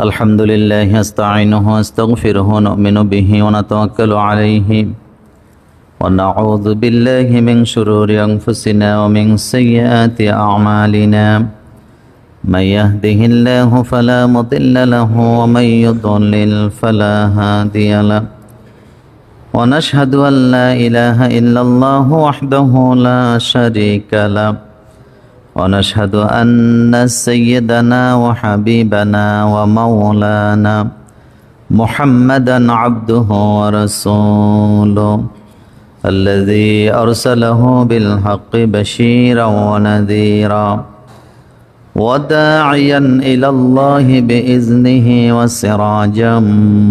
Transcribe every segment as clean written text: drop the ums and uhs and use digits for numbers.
الحمد لله نستعينه ونستغفره ونؤمن به ونتوكل عليه ونعوذ بالله من شرور أنفسنا ومن سيئات أعمالنا من يهده الله فلا مضل له ومن يضلل فلا هادي له ونشهد أن لا إله إلا الله وحده لا شريك له ونشهد أن سيدنا وحبيبنا ومولانا محمدا عبده ورسوله الذي أرسله بالحق بشيرا ونذيرا وداعيا إلى الله بإذنه وسراجا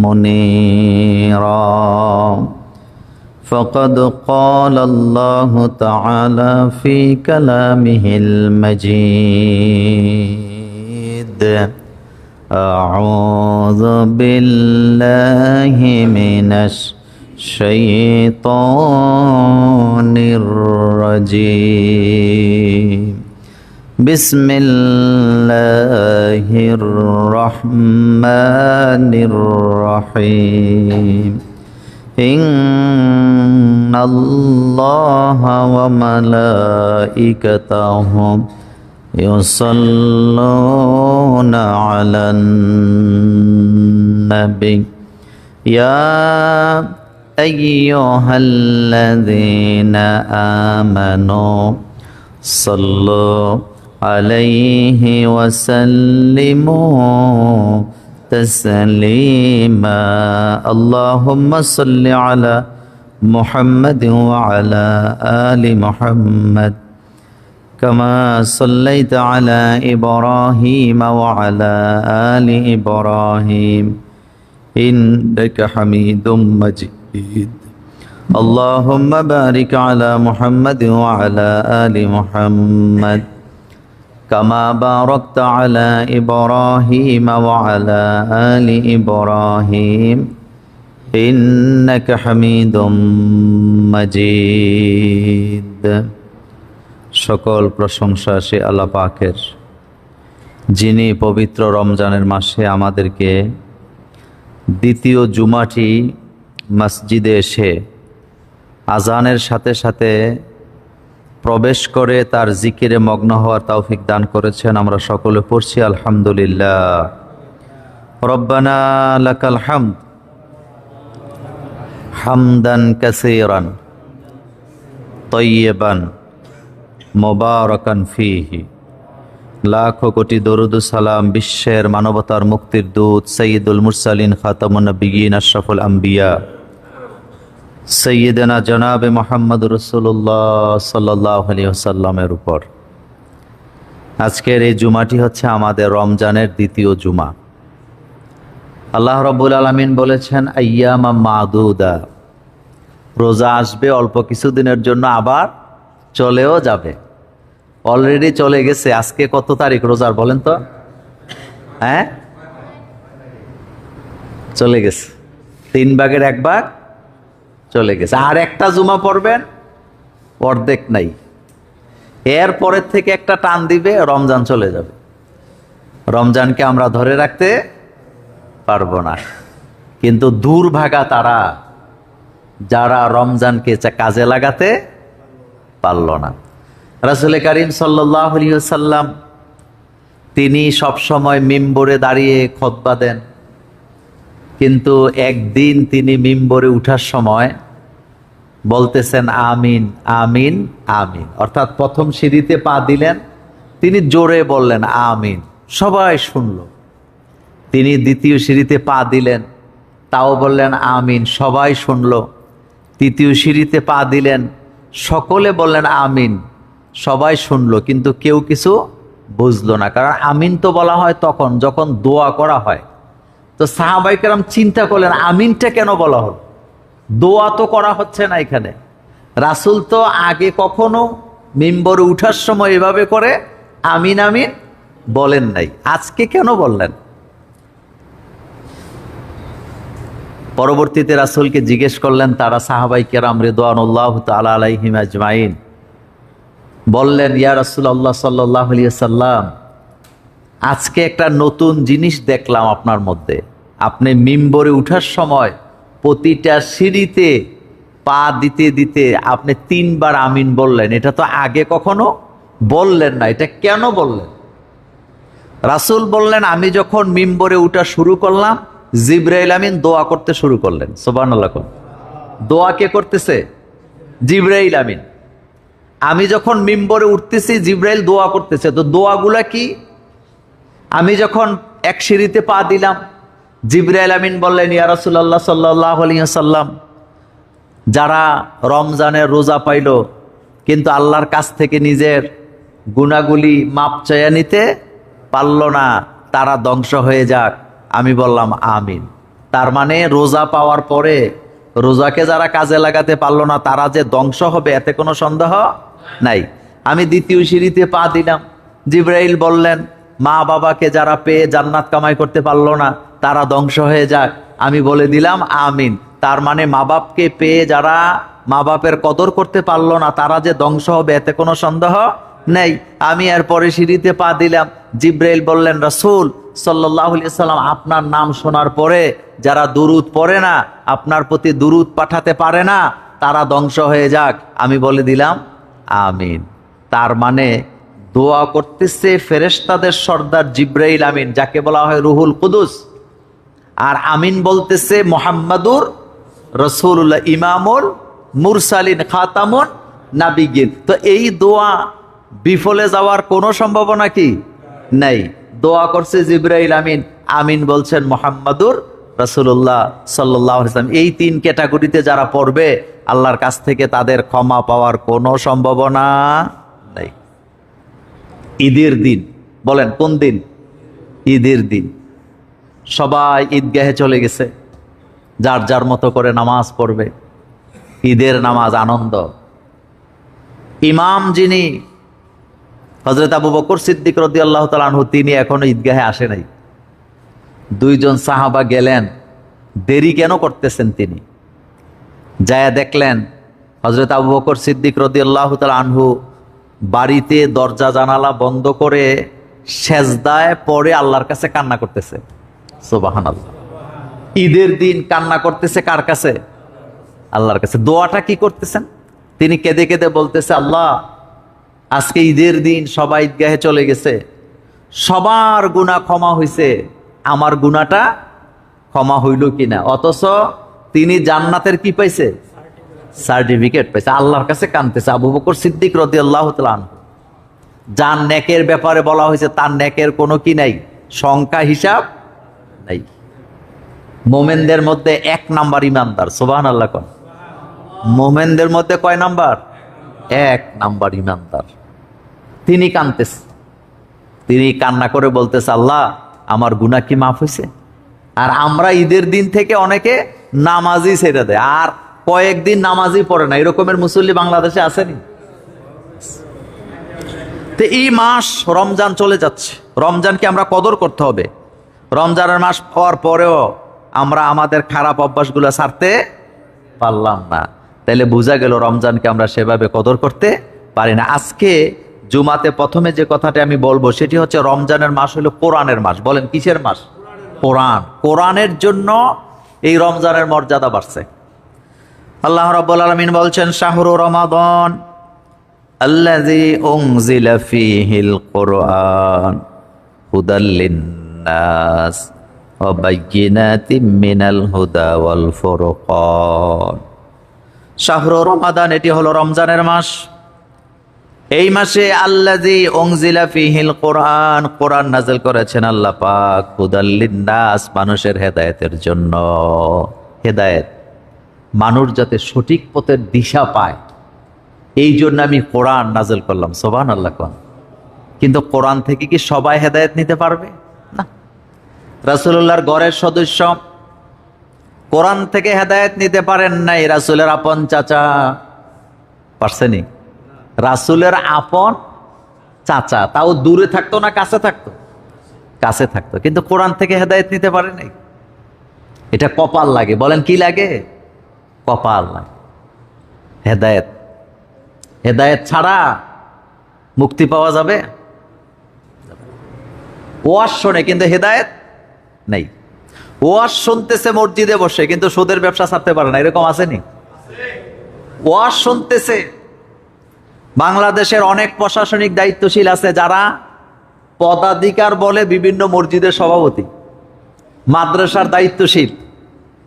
منيرا فقد قال الله تعالى في كلامه المجيد أعوذ بالله من الشيطان الرجيم بسم الله الرحمن الرحيم إن الله وملائكته يصلون على النبي يا أيها الذين آمنوا صلوا عليه وسلموا تسليما اللهم صل على محمد وعلى آل محمد كما صليت على إبراهيم وعلى آل إبراهيم إنك حميد مجيد اللهم بارك على محمد وعلى آل محمد كما باركت على إبراهيم وعلى آل إبراهيم إنك حميد مجيد সকল প্রশংসা সে আল্লাহ পাকের, যিনি পবিত্র রমজানের মাসে আমাদেরকে দ্বিতীয় জুমাটি মসজিদে এসে আজানের সাথে সাথে প্রবেশ করে তার জিকিরে মগ্ন হওয়ার তৌফিক দান করেছেন। আমরা সকলে পড়ছি আলহামদুলিল্লাহ। রব্বানা লাকাল হামদ হামদান কাসীরান তাইয়্যিবান মুবারাকান ফীহি। লাখো কোটি দরুদ সালাম বিশ্বের মানবতার মুক্তির দূত সাইয়্যিদুল মুরসালিন খাতামুন নবিয়্যিন আশরাফুল আম্বিয়া সৈয়দনা জনাবে মোহাম্মদ রসুল্লাহ সাল্লাল্লাহু আলাইহি ওয়াসাল্লামের উপর। আজকের এই জুমাটি হচ্ছে আমাদের রমজানের দ্বিতীয় জুমা। আল্লাহ রাব্বুল আলামিন বলেছেন আইয়ামা মাদুদা, রোজা আসবে অল্প কিছুদিনের জন্য, আবার চলেও যাবে। অলরেডি চলে গেছে। আজকে কত তারিখ রোজার বলেন তো? হ্যাঁ, চলে গেছে। 3 ভাগের 1 ভাগ চলে গেছে। আর একটা জুমা পড়বেন, অর্ধেক নাই। এর পরের থেকে একটা টান দিবে, রমজান চলে যাবে। রমজানকে আমরা ধরে রাখতে পারবো না। কিন্তু দুর্ভাগা তারা যারা রমজানকে কাজে লাগাতে পারল না। রাসূল করিম সাল্লাল্লাহু আলাইহি ওয়াসাল্লাম তিনি সবসময় মিম্বরে দাঁড়িয়ে খুতবা দেন, কিন্তু একদিন তিনি মিম্বরে উঠার সময় বলতেছেন আমিন আমিন আমিন, অর্থাৎ প্রথম সিঁড়িতে পা দিলেন, তিনি জোরে বললেন আমিন, সবাই শুনল। তিনি দ্বিতীয় সিঁড়িতে পা দিলেন, তাও বললেন আমিন, সবাই শুনল। তৃতীয় সিঁড়িতে পা দিলেন, সকলে বললেন আমিন, সবাই শুনল, কিন্তু কেউ কিছু বুঝলো না। কারণ আমিন তো বলা হয় তখন যখন দোয়া করা হয়। তো সাহাবায়ে কেরাম চিন্তা করলেন আমিনটা কেন বলা হলো, দোয়া তো করা হচ্ছে না এখানে। রাসূল তো আগে কখনো মিম্বরে উঠার সময় এভাবে করে আমিন আমিন বলেন নাই, আজকে কেন বললেন? পরবর্তীতে রাসূলকে জিজ্ঞেস করলেন তারা, সাহাবায়ে কেরাম রিদওয়ানুল্লাহ তাআলা আলাইহিম আজমাইন। বললেন ইয়া রাসূলুল্লাহ সাল্লাল্লাহু আলাইহি ওয়াসাল্লাম, আজকে একটা নতুন জিনিস দেখলাম আপনার মধ্যে। আপনি মিম্বরে উঠার সময় প্রতিটা সিঁড়িতে পা দিতে দিতে আপনি 3 বার আমিন বললেন। এটা তো আগে কখনো বললেন না, এটা কেন বললেন? রাসূল বললেন, আমি যখন মিম্বরে উঠা শুরু করলাম, জিবরাইল আমিন দোয়া করতে শুরু করলেন। সুবহানাল্লাহ। দোয়া কে করতেছে? জিবরাইল আমিন। আমি যখন মিম্বরে উঠতেছি, জিবরাইল দোয়া করতেছে। তো দোয়াগুলা কি? আমি যখন এক সিঁড়িতে পা দিলাম, জিবরাইল আমিন বললেন, ইয়া রাসূলুল্লাহ সাল্লাল্লাহু আলাইহি ওয়াসাল্লাম, যারা রমজানের রোজা পাইল কিন্তু আল্লাহর কাছ থেকে নিজের গুনাহগুলি মাপ চাইয়া নিতে পারল না, তারা ধ্বংস হয়ে যাক। আমি বললাম আমিন। তার মানে রোজা পাওয়ার পরে রোজাকে যারা কাজে লাগাতে পারলো না, তারা যে ধ্বংস হবে এতে কোনো সন্দেহ নাই। আমি দ্বিতীয় সিঁড়িতে পা দিলাম, জিবরাইল বললেন, মা বাবাকে যারা পেয়ে জান্নাত কামাই করতে পারলো না, তারা ধ্বংস হয়ে যাক। আমি বলে দিলাম আমিন। তার মানে মা বাপকে পেয়ে যারা মা বাপের কদর করতে পারলো না, তারা যে ধ্বংস হবে এতে কোনো সন্দেহ নেই। আমি এরপরে সিঁড়িতে পা দিলাম, জিবরাইল বললেন, রাসূল সাল্লাল্লাহু আলাইহি সাল্লাম, আপনার নাম শোনার পরে যারা দুরূদ পড়ে না, আপনার প্রতি দুরূদ পাঠাতে পারে না, তারা ধ্বংস হয়ে যাক। আমি বলে দিলাম আমিন। তার মানে দোয়া করতেছে ফেরেশতাদের সর্দার জিবরাইল আমিন, যাকে বলা হয় রুহুল কুদুস। আর আমিন বলতেছে মুহাম্মাদুর রাসূলুল্লাহ, ইমামুল মুরসালিন, খাতামুন নাবিয়িন। তো এই দোয়া বিফলে যাওয়ার কোনো সম্ভাবনা কি নাই। দোয়া করছে জিবরাইল আমিন, আমিন বলছেন মুহাম্মাদুর রাসূলুল্লাহ সাল্লাল্লাহু আলাইহি ওয়াসাল্লাম। এই 3 ক্যাটাগরিতে যারা পড়বে, আল্লাহর কাছ থেকে তাদের ক্ষমা পাওয়ার কোনো সম্ভাবনা নাই। ঈদের দিন, বলেন কোন দিন? ঈদের দিন। সবাই ঈদগাহে চলে গেছে, যার যার মতো করে নামাজ পড়বে। ঈদের নামাজ আনন্দ। ইমাম যিনি হযরত আবু বকর সিদ্দিক রাদিয়াল্লাহু তাআলা আনহু, তিনি এখনো ঈদগাহে আসে নাই। 2 জন সাহাবা গেলেন, দেরি কেন করতেছেন? তিনি যায়া দেখলেন হযরত আবু বকর সিদ্দিক রাদিয়াল্লাহু তাআলা আনহু বাড়িতে দরজা জানালা বন্ধ করে সেজদায় পড়ে আল্লাহর কাছে কান্না করতেছে। সুবহানাল্লাহ। ঈদের দিন কান্না করতেছে কার কাছে? আল্লাহর কাছে। দোয়াটা কি করতেছেন? তিনি কেঁদে কেঁদে বলতেছে, আল্লাহ, আজকে ঈদের দিন, সবাই ঈদগাহে চলে গেছে, সবার গুনাহ ক্ষমা হইছে, আমার গুনাহটা ক্ষমা হইল কিনা। অথচ তিনি জান্নাতের কি পাইছে? সার্টিফিকেট পাইছে। আল্লাহর কাছে কাঁদতেছে আবু বকর সিদ্দিক রাদিয়াল্লাহু তাআলা আনহু। যার নেকের ব্যাপারে বলা হয়েছে, তার নেকের কোনো কি নাই, সংখ্যা হিসাব নাই। মোমেনদের মধ্যে 1 নাম্বার ইমানদার। সুবহানাল্লাহ। কোন মোমেনদের মধ্যে কয় নাম্বার? 1 নাম্বার ইমানদার। তিনি কাঁদতেছে, তিনি কান্না করে বলতেছে, আল্লাহ, আমার গুনাহ কি মাফ হয়েছে? আর আমরা ঈদের দিন থেকে অনেকে নামাজই ছেড়ে দেয়, আর কয়েকদিন নামাজই পড়ে না, এরকমের মুসল্লি বাংলাদেশে আসেনি। তো এই মাস রমজান চলে যাচ্ছে, রমজানকে আমরা কদর করতে হবে। রমজানের মাস হওয়ার পরেও আমরা আমাদের খারাপ অভ্যাসগুলো ছাড়তে পারলাম না, তাইলে বোঝা গেল রমজানকে আমরা সেভাবে কদর করতে পারি না। আজকে জুমাতে প্রথমে যে কথাটা আমি বলবো সেটি হচ্ছে, রমজানের মাস হলো কোরআনের মাস। বলেন কিসের মাস? কোরআন। কোরআনের জন্য এই রমজানের মর্যাদা বাড়ছে। আল্লাহ রাব্বুল আলামিন বলছেন, শাহরু রমাদান আল্লাযী উনজিলা ফীহিল কুরআন হুদাল লিন্নাস ওয়া বায়্যিনাতিম মিনাল হুদা ওয়াল ফুরকান। শাহরু রমাদান, এটি হলো রমজানের মাস। এই মাসে আল্লাযী উনজিলা ফীহিল কুরআন, কোরআন নাযিল করেছেন আল্লাহ পাক হুদাল লিন্নাস, মানুষের হেদায়েতের জন্য। হেদায়েত, মানুষ যাতে সঠিক পথের দিশা পায়, এই জন্য আমি কোরআন নাযিল করলাম। সুবহানাল্লাহ। কোন কিন্তু কোরআন থেকে কি সবাই হেদায়েত নিতে পারবে? না। রাসূলুল্লাহর ঘরের সদস্য কোরআন থেকে হেদায়েত নিতে পারেন নাই। রাসূলের আপন চাচা পারছেনি? রাসূলের আপন চাচা, তাও দূরে থাকতো না কাছে থাকতো? কাছে থাকতো, কিন্তু কোরআন থেকে হেদায়েত নিতে পারে নাই। এটা কপাল লাগে। বলেন কি লাগে? কপাল লাগে। হেদায়েত, হেদায়েত ছাড়া মুক্তি পাওয়া যাবে? ওয়াজ শোনে কিন্তু হেদায়েত নেই। ওয়াজ শুনতেছে মসজিদে বসে কিন্তু সুদের ব্যবসা ছাড়তে পারে না, এরকম আসেনি? ওয়াজ শুনতেছে। বাংলাদেশের অনেক প্রশাসনিক দায়িত্বশীল আছে যারা পদাধিকার বলে বিভিন্ন মসজিদের সভাপতি, মাদ্রাসার দায়িত্বশীল,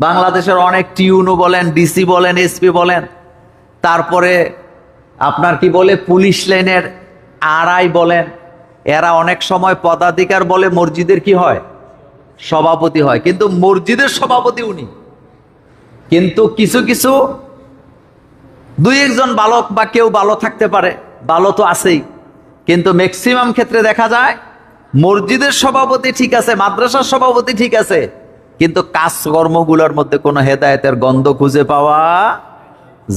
বাংলাদেশের অনেক টিউনো বলেন, ডিসি বলেন, এসপি বলেন, তারপরে আপনার কি বলে পুলিশ লাইনের আরআই বলেন, এরা অনেক সময় পদাধিকার বলে মসজিদের কি হয়, সভাপতি হয়, কিন্তু মসজিদের সভাপতি উনি। কিন্তু কিছু কিছু দুই একজন বালক বা কেউ ভালো থাকতে পারে, ভালো তো আছেই, কিন্তু ম্যাক্সিমাম ক্ষেত্রে দেখা যায় মসজিদের সভাপতি ঠিক আছে, মাদ্রাসার সভাপতি ঠিক আছে, কিন্তু কাজকর্মগুলোর মধ্যে কোনো হেদায়েতের গন্ধ খুঁজে পাওয়া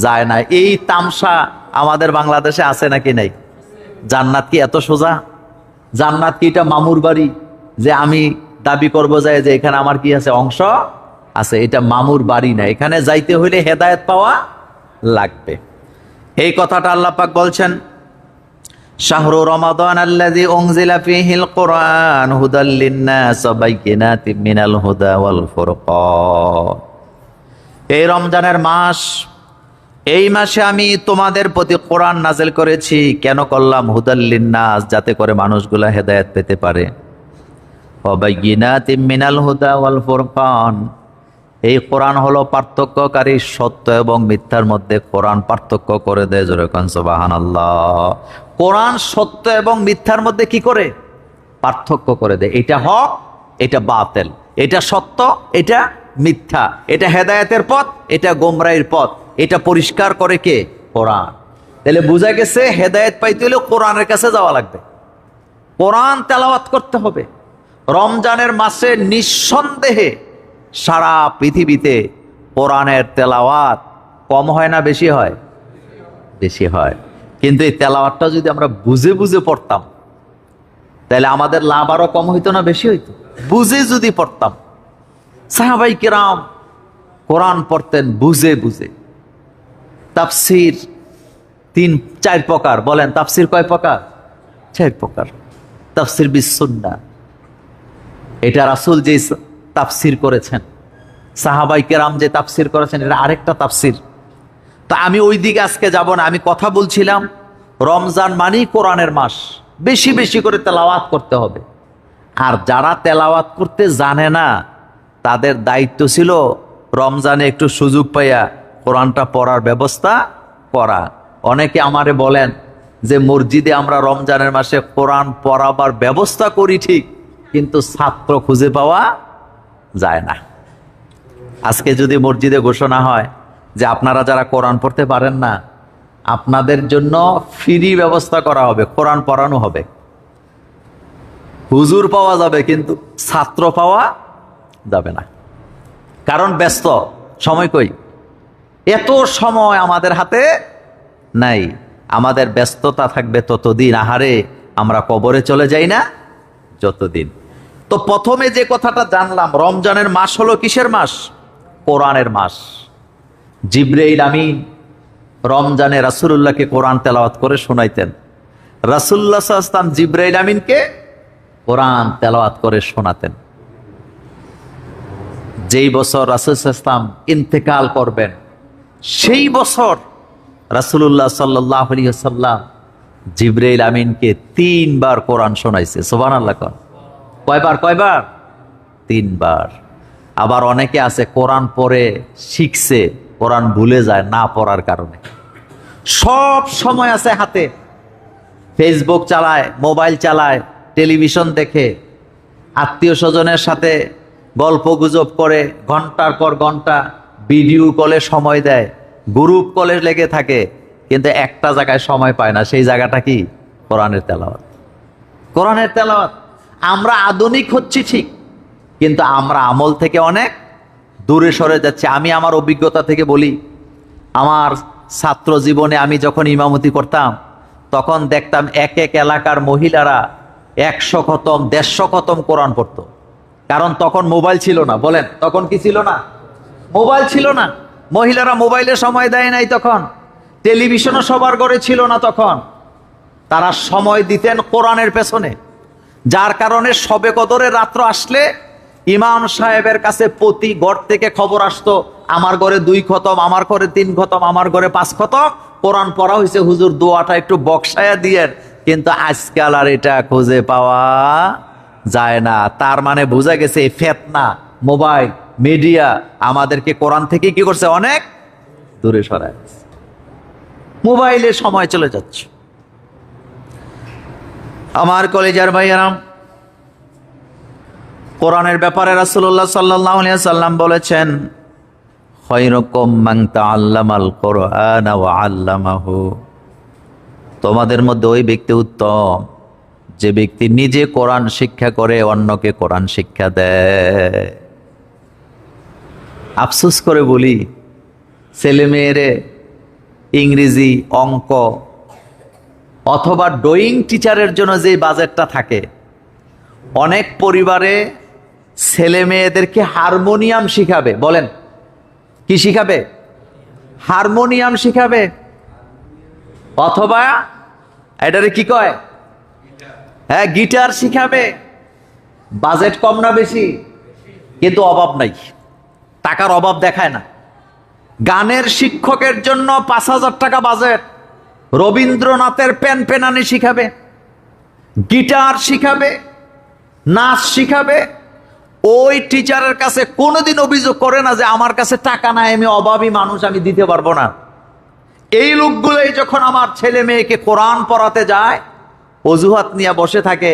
যায় না। এই তামসা আমাদের বাংলাদেশে আছে নাকি নাই? জান্নাত কি এত সোজা? জান্নাত কি এটা মামুর বাড়ি যে আমি দাবি করবো যায় যে এখানে আমার কি আছে, অংশ আছে? এটা মামুর বাড়ি না, এখানে যাইতে হইলে হেদায়েত পাওয়া লাগবে। এই কথাটা আল্লাহ পাক বলছেন, শাহরু রমাদান আল্লাযী উনজিলা ফীহিল কুরআন হুদাল লিন-নাস ওয়া বাইয়িনাতিম মিনাল হুদা ওয়াল ফুরকান। এই রমজানের মাস, এই মাসে আমি তোমাদের প্রতি কোরআন নাযিল করেছি। কেন করলাম? হুদাল লিন-নাস, যাতে করে মানুষগুলা হেদায়েত পেতে পারে। ওয়া বাইয়িনাতিম মিনাল হুদা ওয়াল ফুরকান, এই কোরআন হলো পার্থক্যকারী, সত্য এবং মিথ্যার মধ্যে কোরআন পার্থক্য করে দেয়। জোরে কোন সুবহানাল্লাহ। কোরআন সত্য এবং মিথ্যার মধ্যে কি করে? পার্থক্য করে দেয়। এটা হক, এটা বাতিল, এটা সত্য, এটা মিথ্যা, এটা হেদায়েতের পথ, এটা গোমরাহির পথ। এটা পরিষ্কার করে কে? কোরআন। তাহলে বোঝা গেছে হেদায়েত পাইতে হলে কোরআনের কাছে যাওয়া লাগবে, কোরআন তেলাওয়াত করতে হবে। রমজানের মাসে নিঃসন্দেহে সারা পৃথিবীতে কোরআনের তেলাওয়াত কম হয় না বেশি হয়? বেশি হয়। কিন্তু এই তেলাওয়াতটা যদি আমরা বুঝে বুঝে পড়তাম তাহলে আমাদের লাভ আরো কম হইতো না বেশি হইতো? বুঝে যদি পড়তাম। সাহাবাই কেরাম কোরআন পড়তেন বুঝে বুঝে। তাফসির 3-4 প্রকার। বলেন তাফসির কয় প্রকার? 4 প্রকার। তাফসির বিস সুন্নাহ, এটা রাসূল যে তাফসির করেছেন, সাহাবাই কেরাম যে তাফসির করেছেন, এটা আরেকটা তাফসির। তা আমি ওই দিকে আজকে যাব না। আমি কথা বলছিলাম রমজান মানেই কোরআনের মাস, বেশি বেশি করে তেলাওয়াত করতে হবে। আর যারা তেলাওয়াত করতে জানে না তাদের দায়িত্ব ছিল রমজানে একটু সুযোগ পাইয়া কোরআনটা পড়ার ব্যবস্থা করা। অনেকে আমারে বলেন যে মসজিদে আমরা রমজানের মাসে কোরআন পড়াবার ব্যবস্থা করি ঠিক, কিন্তু ছাত্র খুঁজে পাওয়া যায় না। আজকে যদি মসজিদে ঘোষণা হয় যে আপনারা যারা কোরআন পড়তে পারেন না, আপনাদের জন্য ফ্রি ব্যবস্থা করা হবে, কোরআন পড়ানো হবে, হুজুর পাওয়া যাবে কিন্তু ছাত্র পাওয়া যাবে না। কারণ ব্যস্ত, সময় কই? এত সময় আমাদের হাতে নাই। আমাদের ব্যস্ততা থাকবে ততদিন, আহারে আমরা কবরে চলে যাই না যতদিন। তো প্রথমে যে কথাটা জানলাম, রমজানের মাস হলো কিসের মাস? কোরআনের মাস। জিবরাইল আমিন রমজানে রাসূলুল্লাহকে কোরআন তেলাওয়াত করে শোনাইতেন। রাসূলুল্লাহ সাল্লাল্লাহু আলাইহি ওয়াসাল্লাম জিবরাইল আমিনকে কোরআন তেলাওয়াত করে শোনাতেন। যেই বছর রাসূল সাল্লাল্লাহু আলাইহি ওয়াসাল্লাম ইন্তেকাল করবেন, সেই বছর রাসূলুল্লাহ সাল্লাল্লাহু আলাইহি ওয়াসাল্লাম জিবরাইল আমিনকে 3 বার কোরআন শোনাইছে। সুবহানাল্লাহ। কয়বার? 3 বার। আবার অনেকে আছে কোরআন পড়ে শিখছে, কোরআন ভুলে যায় না পড়ার কারণে। সব সময় আছে হাতে, ফেসবুক চালায়, মোবাইল চালায়, টেলিভিশন দেখে, আত্মীয় স্বজনের সাথে গল্প গুজব করে, ঘন্টার পর ঘন্টা ভিডিও কলে সময় দেয়, গ্রুপ কলে লেগে থাকে, কিন্তু একটা জায়গায় সময় পায় না। সেই জায়গাটা কি? কোরআনের তেলাওয়াত। কোরআনের তেলাওয়াত। আমরা আধুনিক হচ্ছি ঠিক, কিন্তু আমরা আমল থেকে অনেক দূরে সরে যাচ্ছি। আমি আমার অভিজ্ঞতা থেকে বলি, আমার ছাত্র জীবনে আমি যখন ইমামতি করতাম তখন দেখতাম এক এক এলাকার মহিলারা 100 খতম 150 খতম কোরআন পড়তো। কারণ তখন মোবাইল ছিল না। বলেন তখন কি ছিল না? মোবাইল ছিল না। মহিলারা মোবাইলে সময় দেয় নাই তখন, টেলিভিশনও সবার ঘরে ছিল না তখন। তারা সময় দিতেন কোরআনের পেছনে। যার কারণে শবে কদরের রাত্র আসলে ইমাম সাহেবের কাছে প্রতি ঘর থেকে খবর আসতো, আমার ঘরে 2 খতম, আমার ঘরে 3 খতম, আমার ঘরে 5 খতম কোরআন পড়া হয়েছে, হুজুর দোয়াটা একটু বক্সায়া দিয়েন। কিন্তু আজকাল আর এটা খুঁজে পাওয়া যায় না। তার মানে বোঝা গেছে এই ফিতনা, মোবাইল, মিডিয়া আমাদেরকে কোরআন থেকে কি করছে, অনেক দূরে সরায়। মোবাইলে সময় চলে যাচ্ছে। আমার কলেজার ভাইয়ারাম, কোরআনের ব্যাপারে রাসূলুল্লাহ সাল্লাল্লাহু আলাইহি সাল্লাম বলেছেন, খায়রুকুম মান তাআল্লামাল কুরআনা ওয়া আল্লামাহু। তোমাদের মধ্যে ওই ব্যক্তি উত্তম যে ব্যক্তি নিজে কোরআন শিক্ষা করে, অন্যকে কোরআন শিক্ষা দেয়। আফসোস করে বলি, ছেলে মেয়েরে ইংরেজি, অঙ্ক অথবা ড্রয়িং টিচারের জন্য যে বাজেটটা থাকে, অনেক পরিবারে ছেলে মেয়েদেরকে হারমোনিয়াম শিখাবে। বলেন কি শিখাবে? হারমোনিয়াম শিখাবে, অথবা এটারে কি কয়, হ্যাঁ গিটার শিখাবে। বাজেট কম না বেশি? কিন্তু অভাব নাই, টাকার অভাব দেখায় না। গানের শিক্ষকের জন্য 5,000 টাকা বাজেট, রবীন্দ্রনাথের পেন পেনানি শিখাবে, গিটার শিখাবে, নাচ শিখাবে। ওই টিচারের কাছে কোনোদিন অভিযোগ করে না যে আমার কাছে টাকা নাই, আমি অভাবী মানুষ, আমি দিতে পারবো না। এই লোকগুলোই যখন আমার ছেলে মেয়েকে কোরআন পড়াতে যায়, অজুহাত নিয়ে বসে থাকে,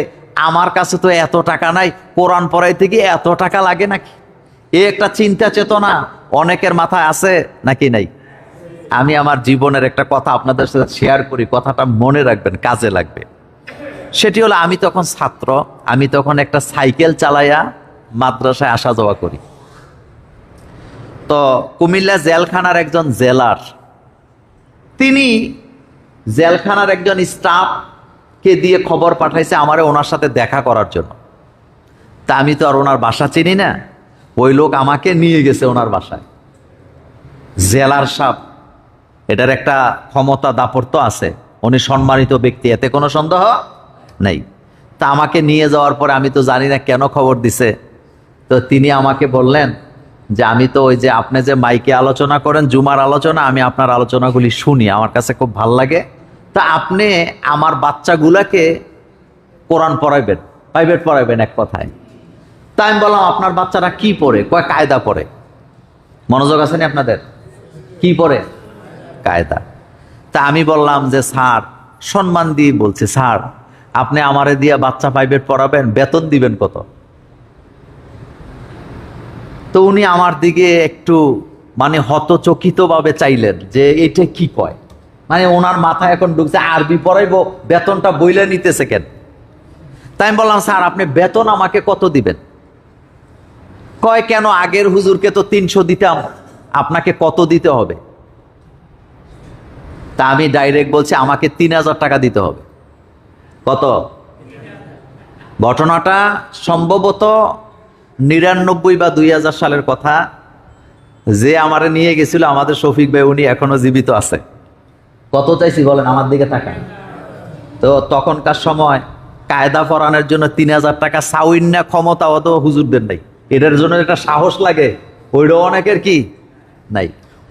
আমার কাছে তো এত টাকা নাই, কোরআন পড়াইতে গিয়ে এত টাকা লাগে নাকি? এই একটা চিন্তা চেতনা অনেকের মাথায় আছে নাকি নাই? আমি আমার জীবনের একটা কথা আপনাদের সাথে শেয়ার করি, কথাটা মনে রাখবেন, কাজে লাগবে। সেটি হলো, আমি তখন ছাত্র, আমি তখন একটা সাইকেল চালাইয়া মাদ্রাসায় আসা যাওয়া করি। তো কুমিল্লা জেলখানার একজন জেলার, তিনি জেলখানার একজন স্টাফকে দিয়ে খবর পাঠাইছে আমারে ওনার সাথে দেখা করার জন্য। তা আমি তো আর ওনার বাসা চিনি না, ওই লোক আমাকে নিয়ে গেছে ওনার বাসায়। জেলার সাহেব, এটার একটা ক্ষমতা দাপত্য আছে, উনি সম্মানিত ব্যক্তি, এতে কোনো সন্দেহ নেই। তা আমাকে নিয়ে যাওয়ার পরে আমি তো জানি না কেন খবর দিছে, তো তিনি আমাকে বললেন যে আমি তো ওই যে আপনি যে মাইকে আলোচনা করেন, জুমার আলোচনা, আমি আপনার আলোচনাগুলি শুনি, আমার কাছে খুব ভাল লাগে। তা আপনি আমার বাচ্চাগুলাকে কোরআন পড়াইবেন, প্রাইভেট পড়াইবেন এক কথায়। তাই আমি বললাম আপনার বাচ্চারা কি পড়ে? কয় কায়দা পড়ে। মনোযোগ আছে না আপনাদের? কি পড়ে? কায়দা। তা আমি বললাম যে স্যার, সম্মান দিয়ে বলছি, স্যার আপনি আমারে দিয়া বাচ্চা প্রাইভেট পড়াবেন, বেতন দিবেন কত? তো উনি আমার দিকে একটু মানে হতচকিত ভাবে চাইলেন যে এটা কি কয়, মানে ওনার মাথায় এখন ঢুকছে আরবি পড়াইবো, বেতনটা বইলে নিতেছে কেন? তাই আমি বললাম স্যার আপনি বেতন আমাকে কত দিবেন? কয় কেন, আগের হুজুরকে তো 300 দিতাম, আপনাকে কত দিতে হবে? তা আমি ডাইরেক্ট বলছি আমাকে 3,000 টাকা দিতে হবে। কত? ঘটনাটা সম্ভবত 99 বা 2000 সালের কথা। যে আমারে নিয়ে গেছিল আমাদের শফিক ভাই, উনি এখনো জীবিত আছে। কত চাইছি বলেন, আমার দিকে তাকান। তো তখনকার সময় কায়দা পড়ানোর জন্য 3,000 টাকা সাউইন না ক্ষমতা অত হুজুরদের নাই, এটার জন্য একটা সাহস লাগে, ওইটা অনেকের কি নাই।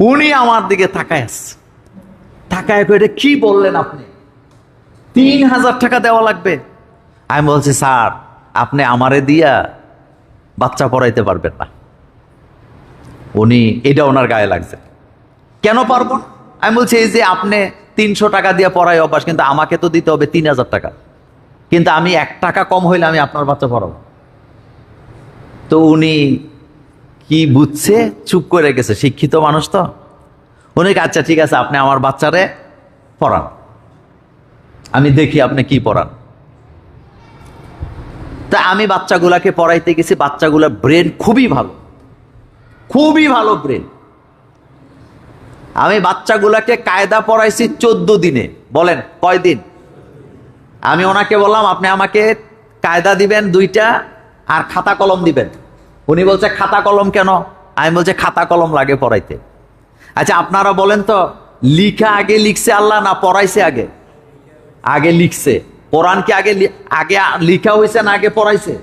উনি আমার দিকে তাকায় আসছে, তাকায় পেটে কি বললেন আপনি, 3,000 টাকা দেওয়া লাগবে? আমি বলছি স্যার আপনি আমারে দিয়া বাচ্চা পড়াইতে পারবেন না। উনি এটা ওনার গায়ে লাগছে, কেন পারবো না? আমি বলছি এই যে আপনি 300 টাকা দিয়ে পড়াই অভ্যাস, কিন্তু আমাকে তো দিতে হবে 3,000 টাকা, কিন্তু আমি 1 টাকা কম হইলে আমি আপনার বাচ্চা পড়াবো। তো উনি কি বুঝছে, চুপ করে গেছে, শিক্ষিত মানুষ তো। উনি আচ্ছা ঠিক আছে আপনি আমার বাচ্চারে পড়ান, আমি দেখি আপনি কি পড়ান। তা আমি বাচ্চাগুলাকে পড়াইতে গেছি, বাচ্চাগুলার ব্রেন খুবই ভালো, খুবই ভালো ব্রেন। আমি বাচ্চাগুলাকে কায়দা পড়াইছি 14 দিনে। বলেন কয় দিন? আমি ওনাকে বললাম আপনি আমাকে কায়দা দিবেন 2টা আর খাতা কলম দিবেন। উনি বলছে খাতা কলম কেন? আমি বলছে খাতা কলম লাগে পড়াইতে। আচ্ছা আপনারা বলেন তো, লিখা আগে লিখছে আল্লাহ না পড়াইছে আগে? আগে লিখছে। কোরআন কি আগে আগে লিখা হয়েছে না আগে পড়াইছে?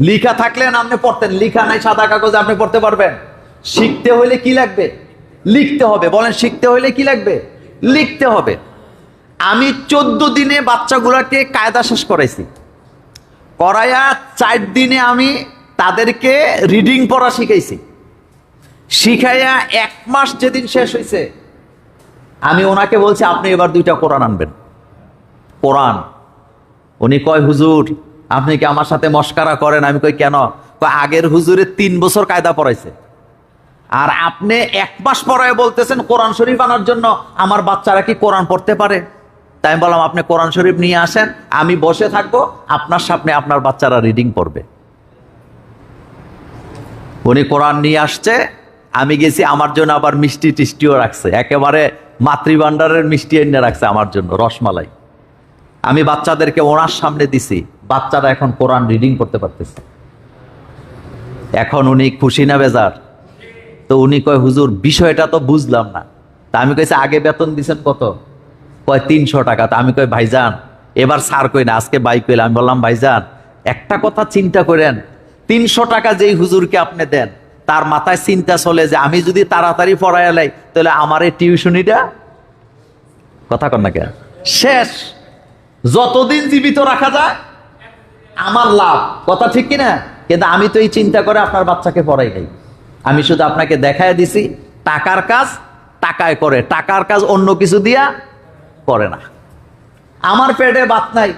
লিখা থাকলে আপনি পড়তেন, লিখা নাই সাদা কাগজে আপনি পড়তে পারবেন? শিখতে হইলে কি লাগবে? লিখতে হবে। বলেন শিখতে হইলে কি লাগবে? লিখতে হবে। আমি 14 দিনে বাচ্চাগুলোকে কায়দা শেষ করাইছি, করাইয়া 4 দিনে আমি তাদেরকে রিডিং পড়া শিখাইছি, শিখাইয়া 1 মাস যেদিন শেষ হয়েছে আমি ওনাকে বলছি আপনি এবার 2টা কোরআন আনবেন। কোরআন। উনি কয় হুজুর আপনি কি আমার সাথে মস্কারা করেন? আমি কই কেন? কয় আগের হুজুরে 3 বছর কায়দা পড়াইছে, আর আপনি 1 মাস পড়ায় বলতেছেন কোরআন শরীফ আনার জন্য। আমার বাচ্চারা কি কোরআন পড়তে পারে? তাই আমি বললাম আপনি কোরআন শরীফ নিয়ে আসেন, আমি বসে থাকবো, আপনার সামনে আপনার বাচ্চারা রিডিং পড়বে। উনি কোরআন নিয়ে আসছে, আমি গেছি, আমার জন্য আবার মিষ্টি টিষ্টিও রাখছে, একেবারে মাতৃভান্ডারের মিষ্টি এনে রাখছে আমার জন্য, রসমালাই। আমি বাচ্চাদেরকে ওনার সামনে দিছি, বাচ্চারা এখন কোরআন রিডিং করতে পারতেছে। এখন উনি খুশি না বেজার? তো উনি কয় হুজুর বিষয়টা তো বুঝলাম না। তা আমি কইছি আগে বেতন দিছেন কত? কয় 300 টাকা। তা আমি কই ভাইজান এবার স্যার কই না, আজকে বাই কইলাম। আমি বললাম ভাইজান একটা কথা চিন্তা করেন, 300 টাকা যেই হুজুরকে আপনি দেন তার মাথায় চিন্তা চলে যে আমি যদি তাড়াতাড়ি পড়ায় লাই তাহলে আমার এই টিউশনিটা, কথা কন না কেন, শেষ। যতদিন জীবিত রাখা যায় আমার লাভ, কথা ঠিক কিনা? কিন্তু আমি তো এই চিন্তা করে আপনার বাচ্চাকে পড়াই নাই, আমি শুধু আপনাকে দেখায় দিছি টাকার কাজ টাকায় করে, টাকার কাজ অন্য কিছু দিয়া করে না। আমার পেটে ভাত নাই,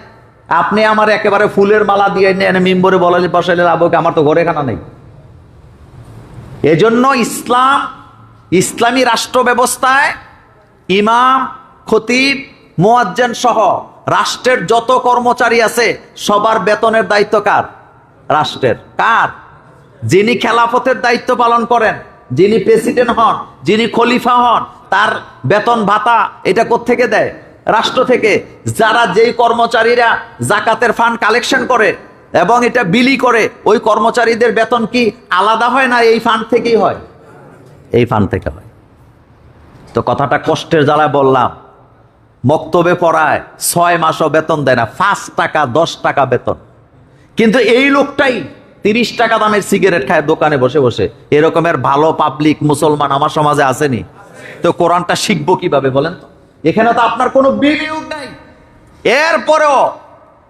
আপনি আমার একেবারে ফুলের মালা দিয়ে নেন মিম্বরে বলালে বসাইলে আবকে, আমার তো ঘরে খানা নেই। এজন্য ইসলাম, ইসলামী রাষ্ট্র ব্যবস্থায় ইমাম, খতিব, মুয়াজ্জিন সহ রাষ্ট্রের যত কর্মচারী আছে সবার বেতনের দায়িত্ব কার? রাষ্ট্রের। কার? যিনি খেলাফতের দায়িত্ব পালন করেন, যিনি প্রেসিডেন্ট হন, যিনি খলিফা হন, তার বেতন ভাতা এটা কোত্থেকে দেয়? রাষ্ট্র থেকে। যারা যেই কর্মচারীরা জাকাতের ফান্ড কালেকশন করে এবং এটা বিলি করে, ওই কর্মচারীদের বেতন কি আলাদা হয় না এই ফান্ড থেকেই হয়? এই ফান্ড থেকে হয়। তো কথাটা কষ্টের জ্বালায় বললাম, মক্তবে পড়ায় 6 মাসও বেতন দেয় না, 5 টাকা 10 টাকা বেতন। কিন্তু এই লোকটাই 30 টাকা দামের সিগারেট খায় দোকানে বসে বসে। এরকমের ভালো পাবলিক মুসলমান আমার সমাজে আসেনি? তো কোরআনটা শিখবো কিভাবে বলেন তো? এখানে তো আপনার কোনো বিনিয়োগ নাই। এরপরেও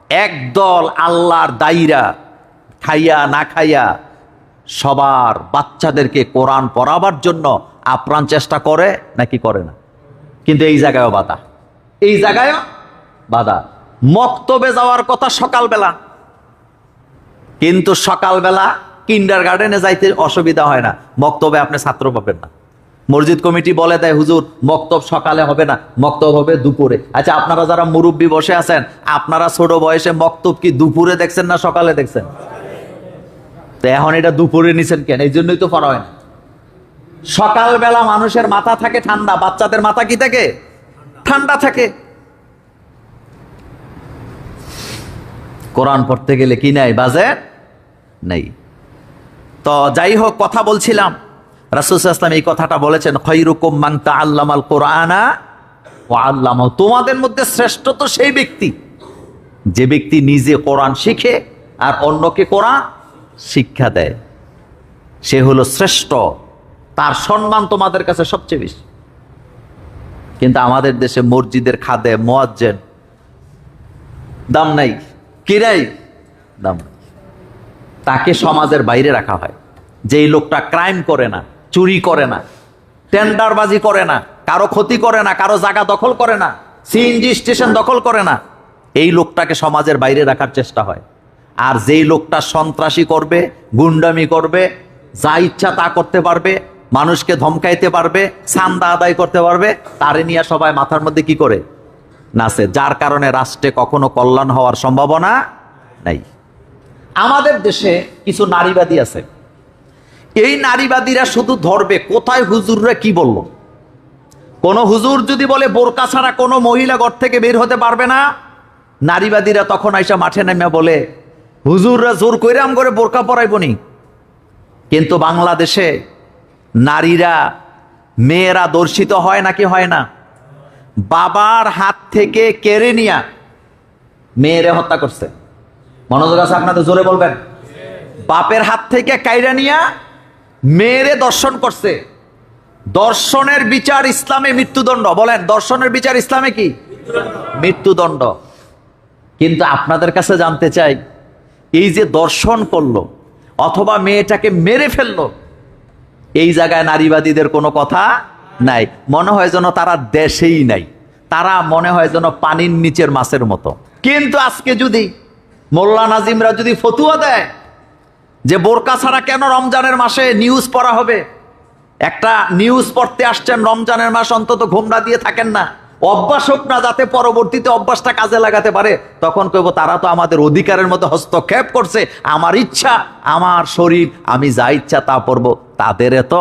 একদল আল্লাহর দায়ীরা খাইয়া না খাইয়া সবার বাচ্চাদেরকে কোরআন পড়াবার জন্য আপ্রাণ চেষ্টা করে নাকি করে না? কিন্তু এই জায়গায়ও বাধা, এই জায়গায়ও বাধা। মক্তবে যাওয়ার কথা সকালবেলা, কিন্তু সকালবেলা কিন্ডারগার্টেনে যাইতে অসুবিধা হয় না, মক্তবে আপনি ছাত্র পাবেন না। মসজিদ কমিটি বলে দেয় হুজুর মক্তব সকালে হবে না, মক্তব হবে দুপুরে। আচ্ছা আপনারা যারা মুরব্বী বসে আছেন, আপনারা ছোট বয়সে মক্তব কি দুপুরে দেখছেন না সকালে দেখছেন? তো এখন এটা দুপুরে নিছেন কেন? এই জন্যই তো পড়া হয় না। সকালবেলা মানুষের মাথা থাকে ঠান্ডা, বাচ্চাদের মাথা কি থাকে? ঠান্ডা থাকে। কোরআন পড়তে গেলে কি নাই? বাজেট নেই। তো যাই হোক, কথা বলছিলাম, রাসূল সাল্লাল্লাহু আলাইহি ওয়াসাল্লাম এই কথাটা বলেছেন, খায়রুকুম মান তাআল্লামাল কুরআনা ওয়া আল্লামাহু। তোমাদের মধ্যে শ্রেষ্ঠ তো সেই ব্যক্তি যে ব্যক্তি নিজে কোরআন শিখে আর অন্যকে কোরআন শিক্ষা দেয়, সে হলো শ্রেষ্ঠ, তার সম্মান তোমাদের কাছে সবচেয়ে বেশি। কিন্তু আমাদের দেশে মসজিদের খাদেম, মুয়াজ্জিন দাম নাই, কি নাই? দাম নাই। তাকে সমাজের বাইরে রাখা হয়। যেই লোকটা ক্রাইম করে না, চুরি করে না, টেন্ডারবাজি করে না, কারো ক্ষতি করে না, কারো জায়গা দখল করে না, সিএনজি স্টেশন দখল করে না, এই লোকটাকে সমাজের বাইরে রাখার চেষ্টা হয়। আর যেই লোকটা সন্ত্রাসী করবে, গুন্ডামি করবে, যা ইচ্ছা তা করতে পারবে, মানুষকে ধমকাইতে পারবে, চাঁদা আদায় করতে পারবে, তারে নিয়ে সবাই মাথার মধ্যে কি করে? নাচে। যার কারণে রাষ্ট্রে কখনো কল্যাণ হওয়ার সম্ভাবনা নাই। আমাদের দেশে কিছু নারীবাদী আছে, এই নারীবাদীরা শুধু ধরবে কোথায় হুজুররা কি বলল। কোন হুজুর যদি বলে বোরকা ছাড়া কোনো মহিলা ঘর থেকে বের হতে পারবে না, নারীবাদীরা তখন আইসা মাঠে নেমে বলে হুজুররা জোর কইরাম করে বোরকা পরাইবনি। কিন্তু বাংলাদেশে নারীরা, মেয়েরা দর্শিত হয় নাকি হয় না? বাবার হাত থেকে কেড়ে নিয়া মেয়েরে হত্যা করছে। মনোযোগ আছে আপনাদের? জোরে বলবেন। বাপের হাত থেকে কাইরা নিয়া মেয়েরে দর্শন করছে। দর্শনের বিচার ইসলামে মৃত্যুদণ্ড। বলেন, দর্শনের বিচার ইসলামে কি? মৃত্যুদণ্ড। কিন্তু আপনাদের কাছে জানতে চাই, এই যে দর্শন করলো অথবা মেয়েটাকে মেরে ফেললো, এই জায়গায় নারীবাদীদের কোনো কথা নাই। মনে হয় যেন তারা দেশেই নাই, তারা মনে হয় যেন পানির নিচের মাছের মতো। কিন্তু আজকে যদি মোল্লা নাজিমরা যদি ফতুয়া দেয় যে বোরকা ছাড়া কেন রমজানের মাসে নিউজ পড়া হবে, একটা নিউজ পড়তে আসছেন রমজানের মাস, অন্তত ঘোমরা দিয়ে থাকেন না, অভ্যাস হোক না, যাতে পরবর্তীতে অভ্যাসটা কাজে লাগাতে পারে, তখন কইব তারা তো আমাদের অধিকারের মধ্যে হস্তক্ষেপ করছে, আমার ইচ্ছা, আমার শরীর, আমি যা ইচ্ছা তা পড়বো, তাদের এত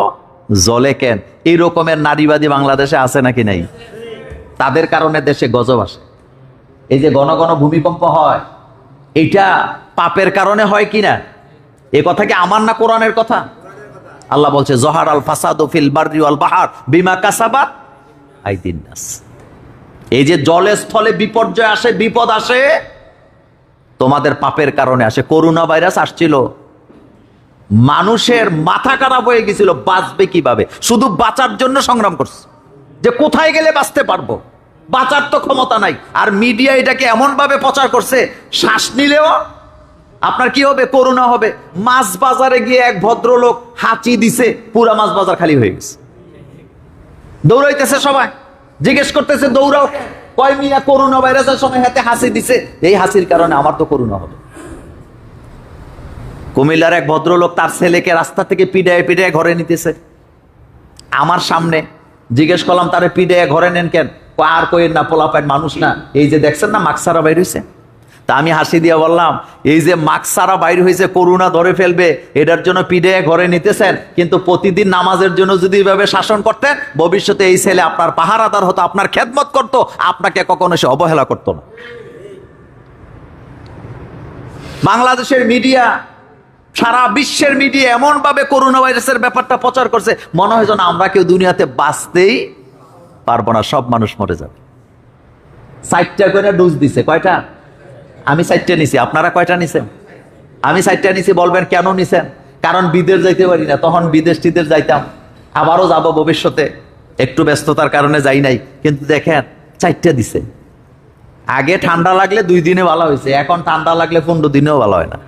জলে কেন? এই রকমের নারীবাদী বাংলাদেশে আছে নাকি নাই? তাদের কারণে দেশে গজব আসে। এই যে ঘন ঘন ভূমিকম্প হয়, এটা পাপের কারণে হয় কিনা? এ কথা কি আমার না কোরআনের কথা? আল্লাহ বলছে জহার আল ফাসাদু ফিল বাররি ওয়াল বাহর বিমা কাসাবাত আইদিন নাস। এই যে জলে স্থলে বিপর্যয় আসে, বিপদ আসে, তোমাদের পাপের কারণে আসে। করোনা ভাইরাস আসছিল, মানুষের মাথা খারাপ হয়ে গেছিল, বাঁচবে কিভাবে, শুধু বাঁচার জন্য সংগ্রাম করছে যে কোথায় গেলে বাঁচতে পারবো, বাঁচার তো ক্ষমতা নাই। আর মিডিয়া এটাকে এমন ভাবে প্রচার করছে, শ্বাস নিলেও আপনার কি হবে, করোনা হবে। মাছ বাজারে গিয়ে এক ভদ্রলোক হাঁচি দিছে, পুরা মাছ বাজার খালি হয়ে গেছে। দৌড়াইতেছে সবাই, জিজ্ঞেস করতেছে দৌড়াও, কয় মিয়া করোনা ভাইরাসের সময় হাতে হাসি দিছে, এই হাসির কারণে আমার তো করোনা হবে। কুমিল্লার এক ভদ্রলোক তার ছেলেকে রাস্তা থেকে পিডায় পিডায় ঘরে নিতেছে আমার সামনে। জিজ্ঞেস করলাম তারে পিডায় ঘরে নেন কেন? আর কইেন না, পোলাপাইন মানুষ না, এই যে দেখছেন না মাস্ক বাইর হয়েছে। তা আমি হাসি দিয়ে বললাম, এই যে মাস্ক বাইর হয়েছে, করোনা ধরে ফেলবে, এটার জন্য পিডায় ঘরে নিতেছেন, কিন্তু প্রতিদিন নামাজের জন্য যদি এইভাবে শাসন করতেন, ভবিষ্যতে এই ছেলে আপনার পাহারাদার হতো, আপনার খেদমত করতো, আপনাকে কখনো সে অবহেলা করতো না। বাংলাদেশের মিডিয়া, সারা বিশ্বের মিডিয়া এমন ভাবে করোনা ভাইরাসের ব্যাপারটা প্রচার করছে, মনে হয় যেন আমরা কেউ দুনিয়াতে বাঁচতেই পারবো না, সব মানুষ মরে যাবে। 60টা করে ডোজ দিছে। কয়টা? আমি 60টা নিছি। আপনারা কয়টা নিছেন? আমি 60টা নিছি। বলবেন কেন নিছেন? কারণ বিদেশ যাইতে পারি না, তখন বিদেশ টিদেশ যাইতাম, আবারও যাব ভবিষ্যতে, একটু ব্যস্ততার কারণে যাই নাই। কিন্তু দেখেন 4টা দিছে। আগে ঠান্ডা লাগলে 2 দিনে ভালো হয়েছে, এখন ঠান্ডা লাগলে 15 দিনেও ভালো হয় না।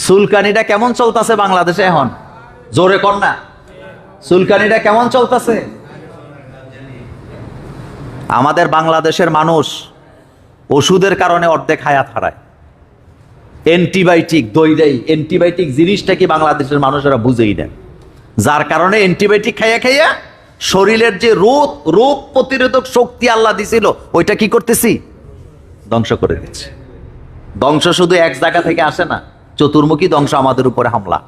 চুলকানিটা কেমন চলতেছে বাংলাদেশে এখন? জোরে কর না, চুলকানিটা কেমন চলতেছে? আমাদের বাংলাদেশের মানুষ ওষুধের কারণে অর্ধেক হায়াত হারায়। অ্যান্টিবায়োটিক দইটাই, অ্যান্টিবায়োটিক জিনিসটা কি বাংলাদেশের মানুষেরা বুঝেই না, যার কারণে অ্যান্টিবায়োটিক খাইয়া খাইয়া শরীরের যে রোগ প্রতিরোধক শক্তি আল্লাহ দিছিল, ওইটা কি করতেছি? ধ্বংস করে দিচ্ছে। ধ্বংস শুধু এক জায়গা থেকে আসে না, চতুর্মুখী ধ্বংস আমাদের উপরে হামলা।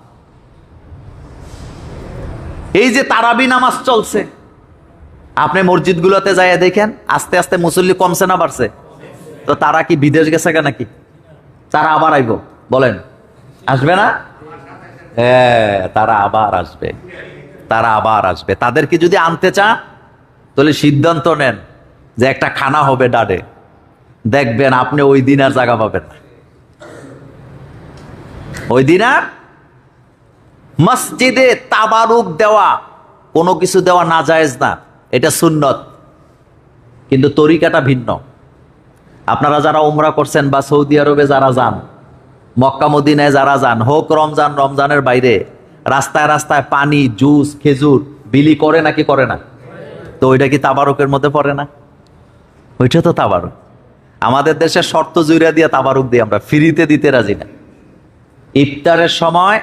এই যে তারাবি নামাজ চলছে, আপনি মসজিদগুলোতে যাইয়া দেখেন, আস্তে আস্তে মুসল্লি কমছে না বাড়ছে? তো তারা কি বিদেশ গেছে নাকি? তারা আবার আইব? বলেন, আসবে না? হ্যাঁ, তারা আবার আসবে, তারা আবার আসবে। তাদেরকে যদি আনতে চান, তাহলে সিদ্ধান্ত নেন যে একটা খানা হবে ডাডে, দেখবেন আপনি ওই দিন আর জায়গা পাবেন না। ওই দিন আর মসজিদে তাবারুক দেওয়া, কোনো কিছু দেওয়া না জায়েজ না, এটা সুন্নত, কিন্তু তরিকাটা ভিন্ন। আপনারা যারা উমরা করছেন বা সৌদি আরবে যারা যান, মক্কা মদিনায় যারা যান, হোক রমজানের বাইরে, রাস্তায় রাস্তায় পানি, জুস, খেজুর বিলি করে নাকি করে না? তো ওইটা কি তাবারুকের মধ্যে পড়ে না? ওইটা তো তাবারুক। আমাদের দেশে শর্ত জুড়ে দিয়ে তাবারুক দিয়ে আমরা ফ্রিতে দিতে রাজি না। ইফতারের সময়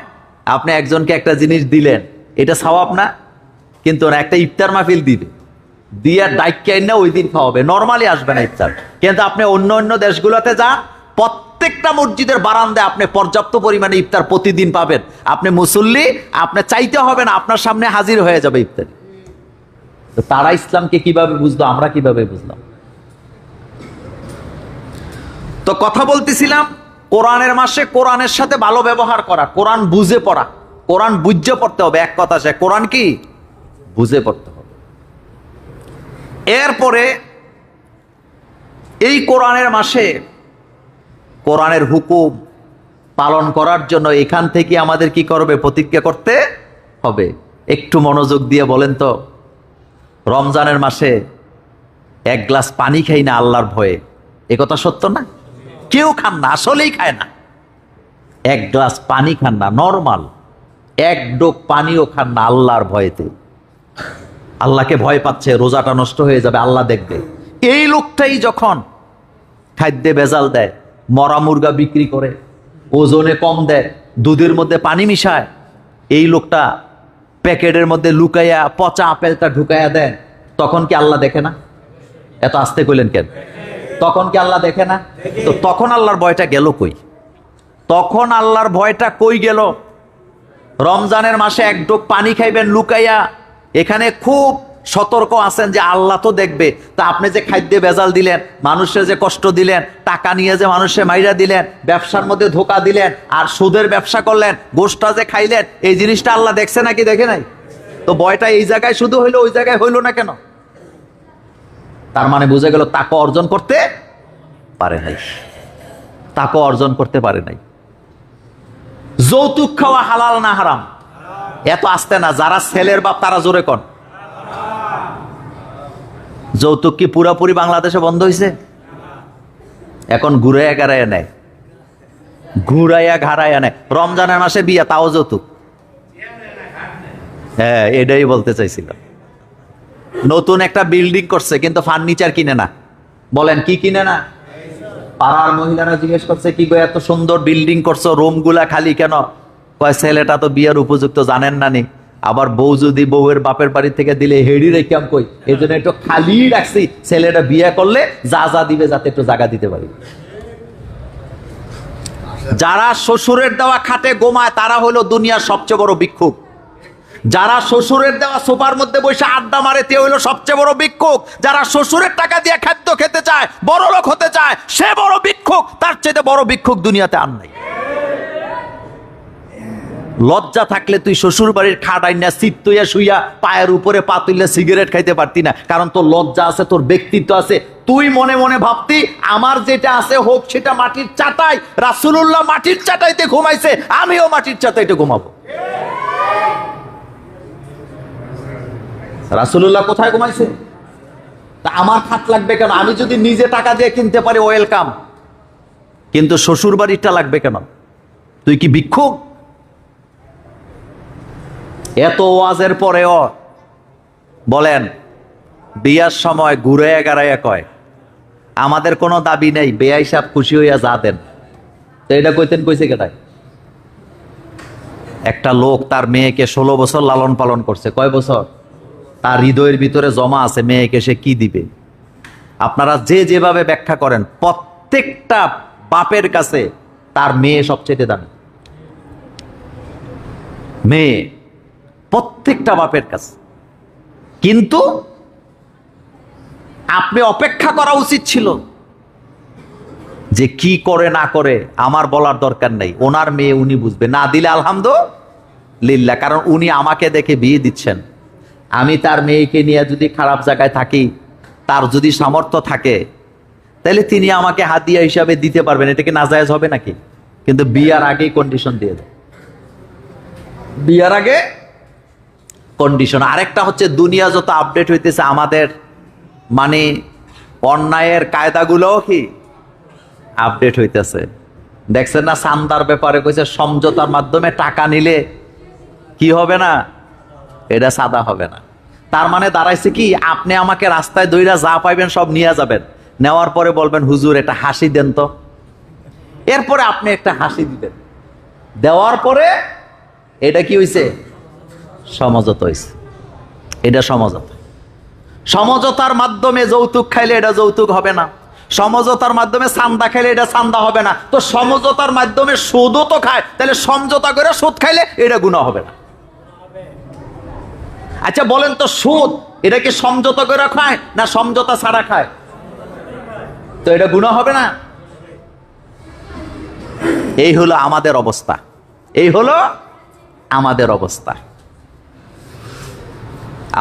আপনি একজনকে একটা জিনিস দিলেন, এটা সওয়াব না? কিন্তু ওরা একটা ইফতার মাহফিল দিবে, দিয়ে ডাইকাই না ওই দিন খাওয়াবে, নরমালি আসবে না ইফতার। কিন্তু আপনি অন্য অন্য দেশগুলোতে যান, প্রত্যেকটা মসজিদের বারান্দায় আপনি পর্যাপ্ত পরিমাণে ইফতার প্রতিদিন পাবেন। আপনি মুসল্লি, আপনি চাইতে হবে না, আপনার সামনে হাজির হয়ে যাবে ইফতার। তো তারা ইসলামকে কিভাবে বুঝলো, আমরা কিভাবে বুঝলাম? তো কথা বলতেছিলাম, কোরআনের মাসে কোরআনের সাথে ভালো ব্যবহার করা, কোরআন বুঝে পড়া, কোরআন বুঝে পড়তে হবে। এক কথা, সে কোরআন কি বুঝে পড়তে হবে। এরপরে এই কোরআনের মাসে কোরআনের হুকুম পালন করার জন্য এখান থেকে আমাদের কি করবে? প্রতিজ্ঞা করতে হবে। একটু মনোযোগ দিয়ে বলেন তো, রমজানের মাসে এক গ্লাস পানি খাই না আল্লাহর ভয়ে, এ কথা সত্য না? কেউ খান না, আসলেই খায় না। এক গ্লাস পানি খান না, নরমাল এক ডোক পানিও খান না আল্লাহর ভয়েতে। আল্লাহকে ভয় পাচ্ছে রোজাটা নষ্ট হয়ে যাবে, আল্লাহ দেখবে। এই লোকটাই যখন খাদ্যে ভেজাল দেয়, মরা মুরগা বিক্রি করে, ওজনে কম দেয়, দুধের মধ্যে পানি মিশায়, এই লোকটা প্যাকেটের মধ্যে লুকাইয়া পচা আপেলটা ঢুকাইয়া দেন, তখন কি আল্লাহ দেখে না? এত আস্তে কইলেন কেন? তখন কি আল্লাহ দেখে না? তো তখন আল্লাহর ভয়টা গেল কই? তখন আল্লাহর ভয়টা কই গেল? রমজানের মাসে এক ডোক পানি খাইবেন লুকাইয়া, এখানে খুব সতর্ক আছেন যে আল্লাহ তো দেখবে। তা আপনি যে খাদ্যে ভেজাল দিলেন, মানুষের যে কষ্ট দিলেন, টাকা নিয়ে যে মানুষের মাইরা দিলেন, ব্যবসার মধ্যে ধোকা দিলেন, আর সুদের ব্যবসা করলেন, গোশটা যে খাইলেন, এই জিনিসটা আল্লাহ দেখছে নাকি দেখে নাই? তো ভয়টা এই জায়গায় শুধু হইলো, ওই জায়গায় হইলো না কেন? তার মানে বুঝে গেল তাকে অর্জন করতে পারে নাই, তাকে অর্জন করতে পারে নাই। যৌতুক খাওয়া হালাল না হারাম? এত আসতে না, যারা ছেলের বাপ তারা জোরে কন। যৌতুক কি পুরাপুরি বাংলাদেশে বন্ধ হয়েছে? এখন ঘুরাইয়া গাড়াইয়া নেয়, ঘুরাইয়া ঘাড়াইয়া নেয়। রমজানের মাসে বিয়া, তাও যৌতুক। হ্যাঁ, এটাই বলতে চাইছিল। নতুন একটা বিল্ডিং করছে কিন্তু ফার্নিচার কিনে না। বলেন কি কিনে না? পাড়ার মহিলারা জিজ্ঞেস করছে, কি গো এত সুন্দর বিল্ডিং করছো, রুম গুলা খালি কেন? কয় ছেলেটা তো বিয়ের উপযুক্ত, জানেন না নি? আবার বউ যদি বউয়ের বাপের বাড়ি থেকে দিলে হেডি রেখাম কই, এই জন্য একটু খালি রাখছি, ছেলেটা বিয়ে করলে যা যা দিবে যাতে একটু জায়গা দিতে পারি। যারা শ্বশুরের দেওয়া খাটে গোমায় তারা হলো দুনিয়ার সবচেয়ে বড় ভিক্ষুক। যারা শ্বশুরের দেওয়া সোফার মধ্যে বসে আড্ডা মারে তে হইলো সবচেয়ে বড় ভিক্ষুক। যারা শ্বশুরের টাকা দিয়ে খাদ্য খেতে চায়, বড় লোক হতে চায়, সে বড় ভিক্ষুক। তার চাইতে বড় ভিক্ষুক দুনিয়াতে আর নাই। লজ্জা থাকলে তুই শ্বশুর বাড়ির খাট আইনা সিট তৈয়া শুইয়া পায়ের উপরে পা তুইলে সিগারেট খাইতে পারতি না, কারণ তোর লজ্জা আছে, তোর ব্যক্তিত্ব আছে। তুই মনে মনে ভাবতি আমার যেটা আছে হোক সেটা মাটির চাটাই। রাসূলুল্লাহ মাটির চাটাইতে ঘুমাইছে, আমিও মাটির চাটাইতে ঘুমাবো। রাসূলুল্লাহ কোথায় ঘুমাইছে? তা আমার খাট লাগবে কেন? আমি যদি নিজে টাকা দিয়ে কিনতে পারি ওয়েলকাম, কিন্তু শ্বশুর বাড়িটা লাগবে কেন? তুই কি ভিক্ষুক? এত ওয়াজের পরেও বলেন বিয়ার সময় ঘুরে গাড়াইয়া কয় আমাদের কোনো দাবি নেই, বেয়াই সাহেব খুশি হইয়া যা দেন। তো এটা কইতেন কইছে কেটায়? একটা লোক তার মেয়েকে 16 বছর লালন পালন করছে। কয় বছর? তার হৃদয়ের ভিতরে জমা আছে মেয়েকে সে কি দিবে। আপনারা যে যেভাবে ব্যাখ্যা করেন, প্রত্যেকটা বাপের কাছে তার মেয়ে সবচেয়ে দামি। মেয়ে প্রত্যেকটা বাপের কাছে। কিন্তু আপনি অপেক্ষা করা উচিত ছিল যে কি করে না করে আমার বলার দরকার নেই, ওনার মেয়ে উনি বুঝবে। না দিলে আলহামদুলিল্লাহ, কারণ উনি আমাকে দেখে বিয়ে দিচ্ছেন। আমি তার মেয়েকে নিয়ে যদি খারাপ জায়গায় থাকি, তার যদি সামর্থ্য থাকে, তাহলে তিনি আমাকে হাদিয়া হিসাবে দিতে পারবেন। এটা কি নাজায়েজ হবে নাকি? কিন্তু বিয়ার আগেই কন্ডিশন দিয়ে দেয়, বিয়ার আগে কন্ডিশন। আরেকটা হচ্ছে দুনিয়া যত আপডেট হইতেছে, আমাদের মানে অন্যায়ের কায়দাগুলোও কি আপডেট হইতেছে। দেখছেন না চান্দার ব্যাপারে কইছে সমঝোতার মাধ্যমে টাকা নিলে কি হবে না, এটা সাদা হবে না। তার মানে দাঁড়াইছে কি, আপনি আমাকে রাস্তায় দইরা যা পাইবেন সব নিয়ে যাবেন, নেওয়ার পরে বলবেন হুজুর এটা হাসি দেন তো। এরপরে আপনি একটা হাসি দিবেন, দেওয়ার পরে এটা কি হইছে? সমঝোতা হইছে। এটা সমঝোতা। সমঝোতার মাধ্যমে যৌতুক খাইলে এটা যৌতুক হবে না, সমঝোতার মাধ্যমে চান্দা খাইলে এটা চান্দা হবে না। তো সমঝোতার মাধ্যমে সুদও তো খায়, তাহলে সমঝোতা করে সুদ খাইলে এটা গুনাহ হবে না। আচ্ছা বলেন তো, সুদ এটা কি সমঝোতা করে খায় না সমঝোতা ছাড়া খায়? তো এটা গুনাহ হবে না? এই হলো আমাদের অবস্থা, এই হলো আমাদের অবস্থা।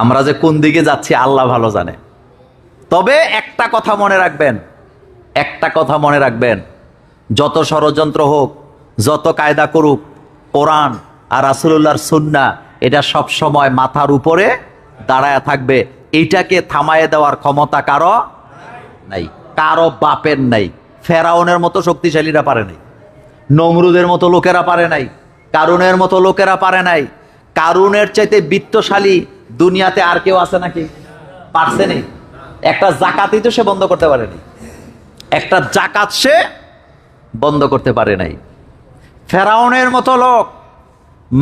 আমরা যে কোন দিকে যাচ্ছি আল্লাহ ভালো জানে। তবে একটা কথা মনে রাখবেন, একটা কথা মনে রাখবেন, যত ষড়যন্ত্র হোক, যত কায়দা করুক, কোরআন আর রাসূলুল্লাহর সুন্নাহ এটা সব সময় মাথার উপরে দাঁড়ায় থাকবে। এইটাকে থামায়ে দেওয়ার ক্ষমতা কারো নাই, কারো বাপের নাই। ফেরাউনের মতো শক্তিশালীরা পারে নাই, নমরুদের মতো লোকেরা পারে নাই, কারুনের মতো লোকেরা পারে নাই। কারুনের চাইতে বিত্তশালী দুনিয়াতে আর কেউ আছে নাকি? পারছে না। একটা জাকাতই তো সে বন্ধ করতে পারেনি, একটা জাকাত সে বন্ধ করতে পারে নাই। ফেরাউনের মতো লোক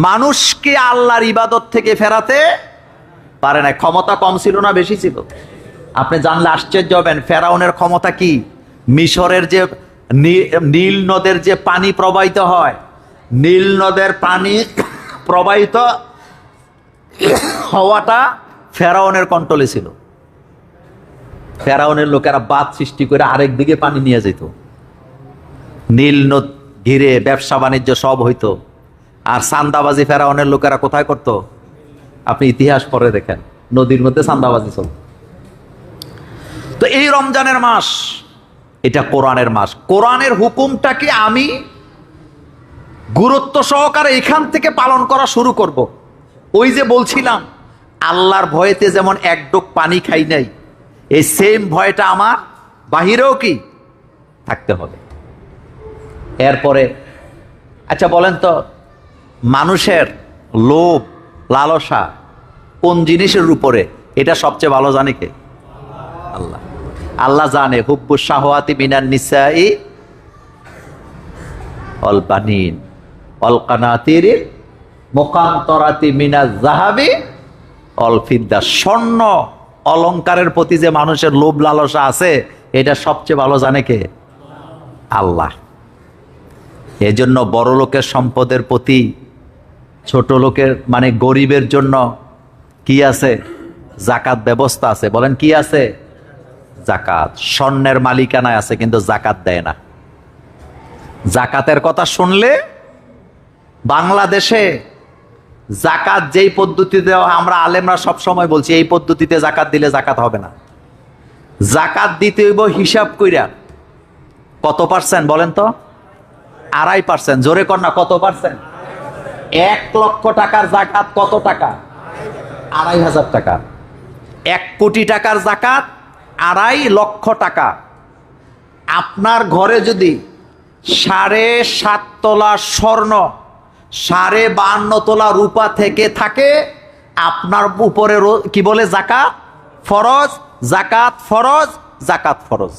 মানুষকে আল্লাহর ইবাদত থেকে ফেরাতে পারে নাই। ক্ষমতা কম ছিল না বেশি ছিল? আপনি জানলে আশ্চর্য হবেন ফেরাউনের ক্ষমতা কি। মিশরের যে নীল নদের যে পানি প্রবাহিত হয়, নীল নদের পানি প্রবাহিত হওয়াটা ফেরাউনের কন্ট্রোলে ছিল। ফেরাউনের লোকেরা বাঁধ সৃষ্টি করে আরেক দিকে পানি নিয়ে যেত, নীল নদ ঘিরে ব্যবসা বাণিজ্য সব হইতো। আর চান্দাবাজি ফেরাউনের লোকেরা কোথায় করত? আপনি ইতিহাস পড়ে দেখেন, নদীর মধ্যে চান্দাবাজি চলত। তো এই রমজানের মাস এটা কোরআনের মাস। কোরআনের হুকুমটাকে আমি গুরুত্ব সহকারে এখান থেকে পালন করা শুরু করব। ওই যে বলছিলাম আল্লাহর ভয়েতে যেমন এক ডোক পানি খাই নাই, এই সেম ভয়টা আমার বাহিরেও কি থাকতে হবে। এরপরে আচ্ছা বলেন তো, মানুষের লোভ লালসা কোন জিনিসের উপরে এটা সবচেয়ে ভালো জানে কে? আল্লাহ। আল্লাহ জানে হুব্বুস শাহওয়াতি মিনান নিসাই ওয়াল বানিন ওয়াল কানাতিরিল মুকান্তরাতি মিনাজ যাহাবি ওয়াল ফিদ্দা। স্বর্ণ অলংকারের প্রতি যে মানুষের লোভ লালসা আছে এটা সবচেয়ে ভালো জানে কে? আল্লাহ। এজন্য বড় লোকের সম্পদের প্রতি ছোট লোকের মানে গরিবের জন্য কি আছে? জাকাত ব্যবস্থা আছে। বলেন কি আছে? জাকাত। স্বর্ণের মালিকানায় আছে কিন্তু জাকাত দেয় না। জাকাতের কথা শুনলে বাংলাদেশে জাকাত যেই পদ্ধতিতে দেওয়া হয়, আমরা আলেমরা সব সময় বলছি এই পদ্ধতিতে জাকাত দিলে জাকাত হবে না। জাকাত দিতে হইব হিসাব কইরা। কত পার্সেন্ট বলেন তো? 2.5%। জোরে কর না, কত পার্সেন্ট? 1 লক্ষ টাকার জাকাত কত টাকা? 2,500 টাকা। 1 কোটি টাকার জাকাত 2.5 লক্ষ টাকা। আপনার ঘরে যদি 7.5 তোলা স্বর্ণ, 52.5 তোলা রূপা থেকে থাকে, আপনার উপরে কি বলে? জাকাত ফরজ, জাকাত ফরজ, জাকাত ফরজ।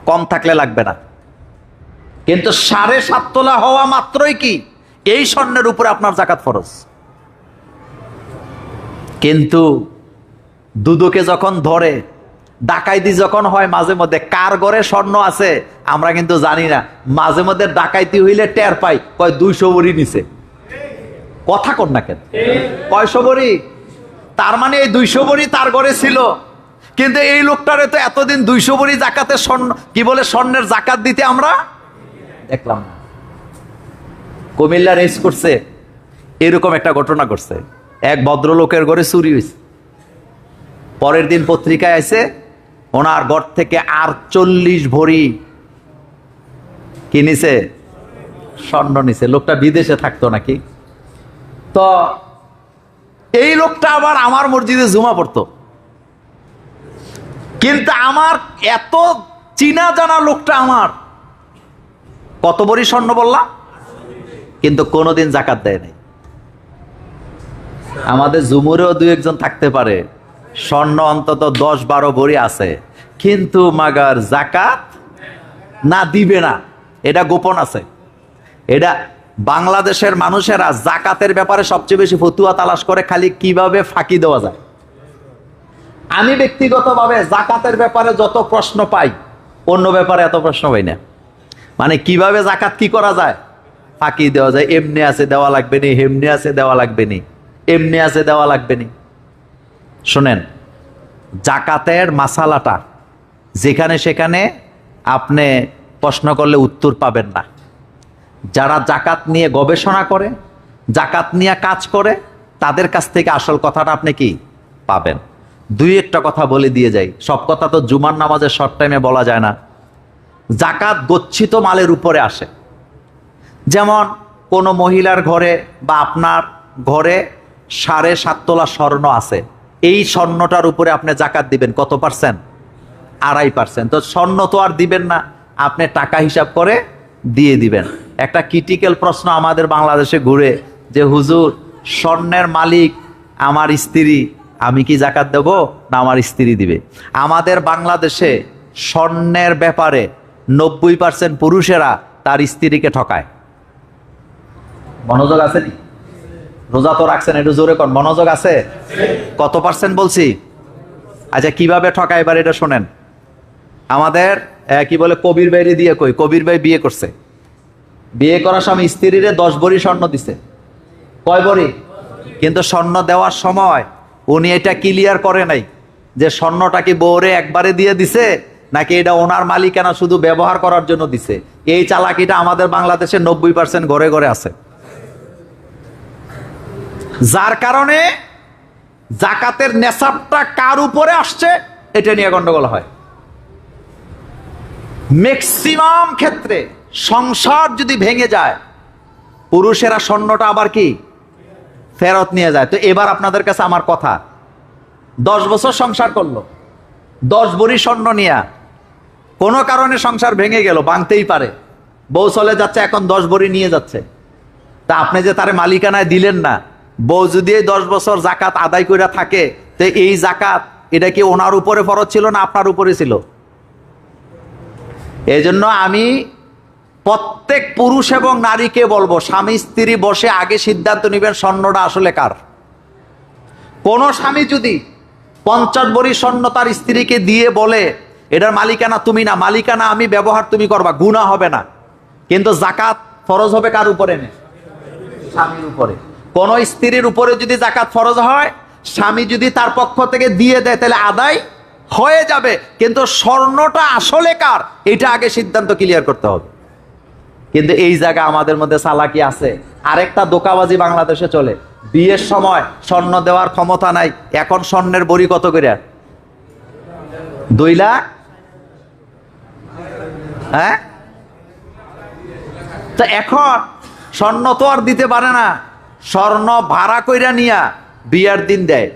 কম থাকলে লাগবে না। কিন্তু 7.5 তোলা হওয়া মাত্রই কি এই স্বর্ণের উপরে আপনার জাকাত ফরজ। কিন্তু দুদকে যখন ধরে, ডাকাইতি যখন হয়, মাঝে মধ্যে কার ঘরে স্বর্ণ আছে আমরা কিন্তু জানি না। মাঝে মধ্যে ডাকাইতি হইলে টের পাই, কয় 200 ভরি নিছে। কথা কর না কেন? 100 ভরি? তার মানে এই 200 ভরি তার ঘরে ছিল, কিন্তু এই লোকটারে তো এতদিন 200 ভরি জাকাতের স্বর্ণ কি বলে স্বর্ণের জাকাত দিতে আমরা দেখলাম না। কুমিল্লা রেস করছে, এরকম একটা ঘটনা করছে। এক ভদ্রলোকের ঘরে চুরি হয়েছে। পরের দিন পত্রিকায় আছে ওনার ঘর থেকে 48 ভরি কি নিছে? স্বর্ণ নিছে। লোকটা বিদেশে থাকতো নাকি। তো এই লোকটা আবার আমার মসজিদে জুমা পড়তো, কিন্তু আমার এত চিনা জানা লোকটা আমার কত ভরি স্বর্ণ বললাম, কিন্তু কোনোদিন জাকাত দেয় নাই। আমাদের জুমুরেও 2-1 থাকতে পারে স্বর্ণ অন্তত 10-12 ভরি আছে, কিন্তু মাগার জাকাত না, দিবে না। এটা গোপন আছে। এটা বাংলাদেশের মানুষেরা জাকাতের ব্যাপারে সবচেয়ে বেশি ফতুয়া তালাশ করে খালি কিভাবে ফাঁকি দেওয়া যায়। আমি ব্যক্তিগতভাবে জাকাতের ব্যাপারে যত প্রশ্ন পাই, অন্য ব্যাপারে এত প্রশ্ন পাই না। মানে কিভাবে জাকাত কি করা যায়, ফাঁকি দেওয়া যায়। এমনি আছে দেওয়া লাগবে নি, হেমনি আছে দেওয়া লাগবে নি, এমনি আছে দেওয়া লাগবে নি। শোনেন, জাকাতের মাসালাটা যেখানে সেখানে আপনি প্রশ্ন করলে উত্তর পাবেন না। যারা জাকাত নিয়ে গবেষণা করে, জাকাত নিয়ে কাজ করে, তাদের কাছ থেকে আসল কথাটা আপনি কি পাবেন। 2-1টা কথা বলে দিয়ে যাই। সব কথা তো জুমার নামাজের শর্ট টাইমে বলা যায় না। জাকাত গচ্ছিত মালের উপরে আসে। যেমন কোনো মহিলার ঘরে বা আপনার ঘরে 7.5 তোলা স্বর্ণ আছে, এই স্বর্ণটার উপরে আপনি জাকাত দিবেন কত পার্সেন্ট? 2.5%। তো স্বর্ণ তো আর দিবেন না, আপনি টাকা হিসাব করে দিয়ে দিবেন। একটা ক্রিটিক্যাল প্রশ্ন আমাদের বাংলাদেশে ঘুরে যে হুজুর, স্বর্ণের মালিক আমার স্ত্রী, আমি কি জাকাত দেব না আমার স্ত্রী দিবে? আমাদের বাংলাদেশে স্বর্ণের ব্যাপারে 90% পুরুষেরা তার স্ত্রীকে ঠকায়। মনোযোগ আছে? রোজা তো রাখছেন, একটু জোরে কর, মনোযোগ আছে? কত পার্সেন্ট বলছি? আচ্ছা, কিভাবে ঠকায় এবার এটা শোনেন। আমাদের কি বলে, কবির ভাইরে দিয়ে কই, কবির ভাই বিয়ে করছে, বিয়ে করার সময় স্ত্রীরে 10 ভরি স্বর্ণ দিছে। কয় ভরি? কিন্তু স্বর্ণ দেওয়ার সময় উনি এটা ক্লিয়ার করে নাই যে স্বর্ণটা কি বউরে একবারে দিয়ে দিছে নাকি এটা ওনার মালিকানা শুধু ব্যবহার করার জন্য দিছে। এই চালাকিটা আমাদের বাংলাদেশে 90% ঘরে ঘরে আছে, যার কারণে জাকাতের নেশাবটা কার উপরে আসছে এটা নিয়ে গন্ডগোল হয়। ম্যাক্সিমাম ক্ষেত্রে সংসার যদি ভেঙে যায়, পুরুষেরা স্বর্ণটা আবার কি ফেরত নিয়ে যায়। তো এবার আপনাদের কাছে আমার কথা, 10 বছর সংসার করলো, 10 ভরি স্বর্ণ নিয়ে কোনো কারণে সংসার ভেঙে গেল, ভাঙতেই পারে, বউ চলে যাচ্ছে, এখন 10 ভরি নিয়ে যাচ্ছে। তা আপনি যে তার মালিকানায় দিলেন না, বউ যদি এই 10 বছর জাকাত আদায় করে থাকে, তো এই জাকাত এটা কি ওনার উপরে ফরজ ছিল না আপনার উপরে ছিল? এই জন্য আমি প্রত্যেক পুরুষ এবং নারীকে বলবো, স্বামী স্ত্রী বসে আগে সিদ্ধান্ত নেবেন স্বর্ণটা আসলে কার। কোন স্বামী যদি 50 ভরি স্বর্ণ তার স্ত্রীকে দিয়ে বলে এটার মালিকানা তুমি না, মালিকানা আমি, ব্যবহার তুমি করবা, গুনাহ হবে না, কিন্তু জাকাত ফরজ হবে কার উপরে? স্বামীর উপরে। কোন স্ত্রীর উপরে যদি জাকাত ফরজ হয়, স্বামী যদি তার পক্ষ থেকে দিয়ে দেয় তাহলে আদায় হয়ে যাবে, কিন্তু স্বর্ণটা আসলে কার এটা আগে সিদ্ধান্ত ক্লিয়ার করতে হবে। কিন্তু এই জায়গা আমাদের মধ্যে চালাকি আছে। আরেকটা দোকাবাজি বাংলাদেশে চলে, বিয়ের সময় স্বর্ণ দেওয়ার ক্ষমতা নাই, এখন স্বর্ণের বড়ি কত করে? 2 লাখ। হ্যাঁ, তো এখন স্বর্ণ তো আর দিতে পারে না, স্বর্ণ ভাড়া কইরা নিয়া বিয়ার দিন দেয়,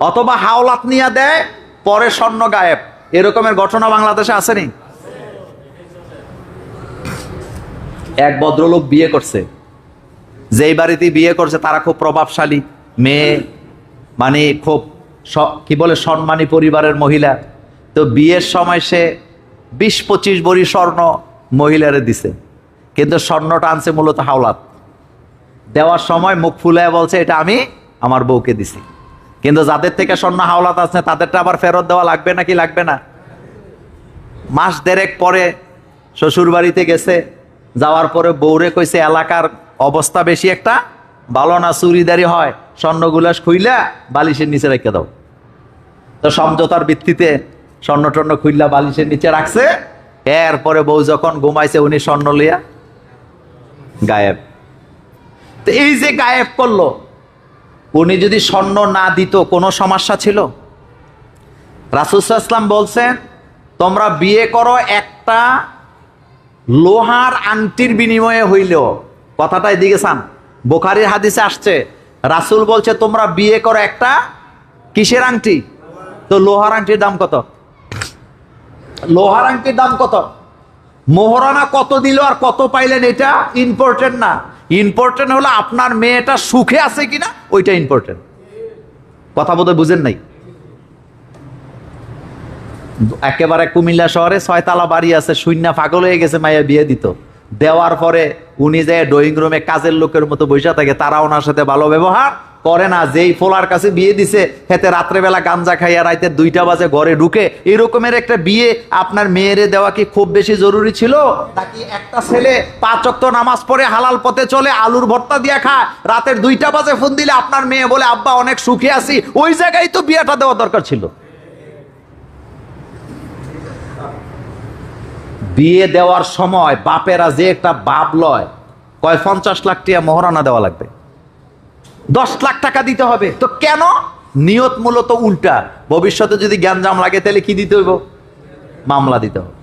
অথবা হাওলাত নিয়া দেয়, পরে স্বর্ণ গায়েব। এরকমের ঘটনা বাংলাদেশে আসেনি? এক ভদ্রলোক বিয়ে করছে, যেই বাড়িতে বিয়ে করছে তারা খুব প্রভাবশালী মেয়ে, মানে খুব কি বলে সম্মানী পরিবারের মহিলা। তো বিয়ের সময় সে 20-25 ভরি স্বর্ণ মহিলারে দিছে, কিন্তু স্বর্ণটা আনছে মূলত হাওলাত। দেওয়ার সময় মুখ ফুলায় বলছে এটা আমি আমার বউকে দিছি, কিন্তু যাদের থেকে স্বর্ণ হাওলাত আছে তাদেরটা আবার ফেরত দেওয়া লাগবে নাকি লাগবে না? মাস দেড়েক পরে শ্বশুর বাড়িতে গেছে, যাওয়ার পরে বউরে কইছে এলাকার অবস্থা বেশি একটা ভালো না, চুরিদারি হয়, স্বর্ণগুলাস খুইলা বালিশের নিচে রেখে দাও। তো সমঝোতার ভিত্তিতে স্বর্ণ টর্ণ খুইলা বালিশের নিচে রাখছে। এরপরে বউ যখন ঘুমাইছে উনি স্বর্ণ লিয়া গায়েব। তো এই যে গায়েব করলো, উনি যদি স্বর্ণ না দিত কোনো সমস্যা ছিল? রাসূল সাল্লাল্লাহু আলাইহি ওয়াসাল্লাম বলছেন তোমরা বিয়ে করো একটা লোহার আংটির বিনিময়ে হইলেও। কথাটা এদিকে চান, বুখারীর হাদিসে আসছে, রাসূল বলছে তোমরা বিয়ে করো একটা কিসের আংটি? তো লোহার আংটির দাম কত? লোহার আংটির দাম কত? মোহরানা কত দিল আর কত পাইলেন এটা ইম্পর্টেন্ট না, ইম্পর্টেন্ট হলো আপনার মেয়েটা সুখে আছে কিনা, ওইটা ইম্পর্টেন্ট। কথা বোধহয় বুঝেন নাই। একেবারে কুমিল্লা শহরে 6 তলা বাড়ি আছে, শূন্য পাগল হয়ে গেছে, মাইয়া বিয়ে দিত, দেওয়ার পরে উনি যে ড্রয়িং রুমে কাজের লোকের মতো বসে থাকে, তারা ওনার সাথে ভালো ব্যবহার করে না। যেই ফোলার কাছে বিয়ে দিছে হেতে রাত্রেবেলা গাঞ্জা খাইয়া রাইতে 2টা বাজে ঘরে ঢুকে, এরকমের একটা বিয়ে আপনার মেয়েরে দেওয়া কি খুব বেশি জরুরি ছিল? নাকি একটা ছেলে 5 ওয়াক্ত নামাজ পড়ে হালাল পথে চলে আলুর ভর্তা দিয়া খায়, রাতের 2টা বাজে ফোন দিলে আপনার মেয়ে বলে আব্বা অনেক সুখে আছি, ওই জায়গায় তো বিয়েটা দেওয়া দরকার ছিল। বিয়ে দেওয়ার সময় বাপেরা যে একটা বাপ লয়, কয় 50 লাখ টাকা মোহরানা দেওয়া লাগবে, 10 লাখ টাকা দিতে হবে। তো কেন? নিয়ত মূলত উল্টা। ভবিষ্যতে যদি গ্যাঞ্জাম লাগে তাহলে কি দিতে হইব? মামলা দিতে হবে।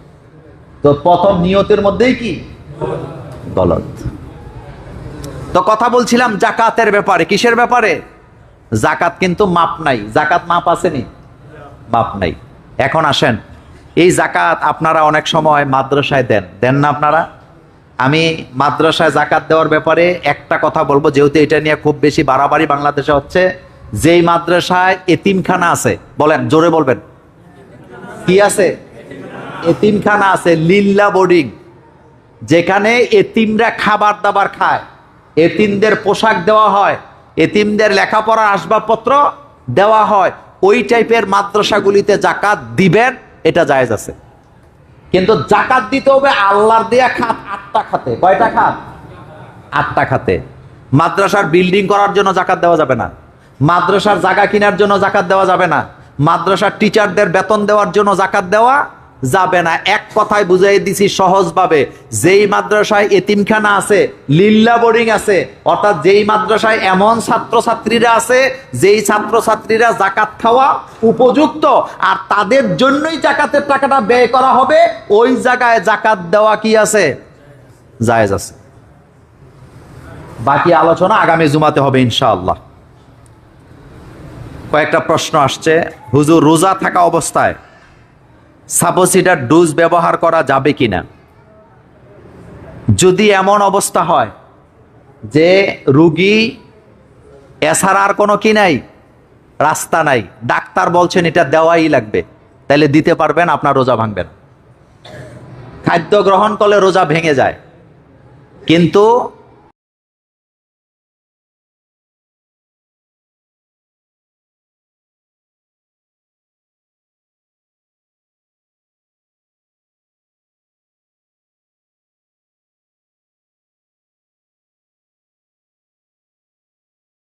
তো প্রথম নিয়তের মধ্যেই কি গলত। তো কথা বলছিলাম জাকাতের ব্যাপারে। কিসের ব্যাপারে? জাকাত কিন্তু মাপ নাই। জাকাত মাপ আসেনি, মাপ নাই। এখন আসেন, এই জাকাত আপনারা অনেক সময় মাদ্রাসায় দেন, দেন না আপনারা? আমি মাদ্রাসায় জাকাত দেওয়ার ব্যাপারে একটা কথা বলবো, যেহেতু এটা নিয়ে খুব বেশি বাড়াবাড়ি বাংলাদেশে হচ্ছে। যেই মাদ্রাসায় এতিমখানা আছে, বলেন, জোরে বলবেন, কি আছে? এতিমখানা আছে, লিল্লা বোর্ডিং, যেখানে এতিমরা খাবার দাবার খায়, এতিমদের পোশাক দেওয়া হয়, এতিমদের লেখাপড়ার আসবাবপত্র দেওয়া হয়, ওই টাইপের মাদ্রাসাগুলিতে জাকাত দিবেন, এটা জায়েজ আছে। কিন্তু জাকাত দিতে হবে আল্লাহর দেয়া খাত, 8টা খাতে। কয়টা খাত? 8টা খাতে। মাদ্রাসার বিল্ডিং করার জন্য জাকাত দেওয়া যাবে না, মাদ্রাসার জায়গা কেনার জন্য জাকাত দেওয়া যাবে না, মাদ্রাসার টিচারদের বেতন দেওয়ার জন্য জাকাত দেওয়া যাবে না। এক কথায় বুঝাই দিছি সহজভাবে, যেই মাদ্রাসায় এতিমখানা আছে, লিল্লা বোর্ডিং আছে, অর্থাৎ যেই মাদ্রাসায় এমন ছাত্রছাত্রীরা আছে যেই ছাত্রছাত্রীরা জাকাত খাওয়া উপযুক্ত, আর তাদের জন্যই জাকাতের টাকাটা ব্যয় করা হবে, ওই জায়গায় জাকাত দেওয়া কি আছে? জায়েজ আছে। বাকি আলোচনা আগামী জুমাতে হবে ইনশাআল্লাহ। কয়েকটা প্রশ্ন আসছে। হুজুর, রোজা থাকা অবস্থায় সাপোসিডার ডোজ ব্যবহার করা যাবে কিনা? যদি এমন অবস্থা হয় যে রুগী এছাড়া আর কোনো কি নাই, রাস্তা নাই, ডাক্তার বলছেন এটা দেওয়াই লাগবে, তাহলে দিতে পারবেন, আপনার রোজা ভাঙবে না। খাদ্য গ্রহণ করলে রোজা ভেঙে যায়, কিন্তু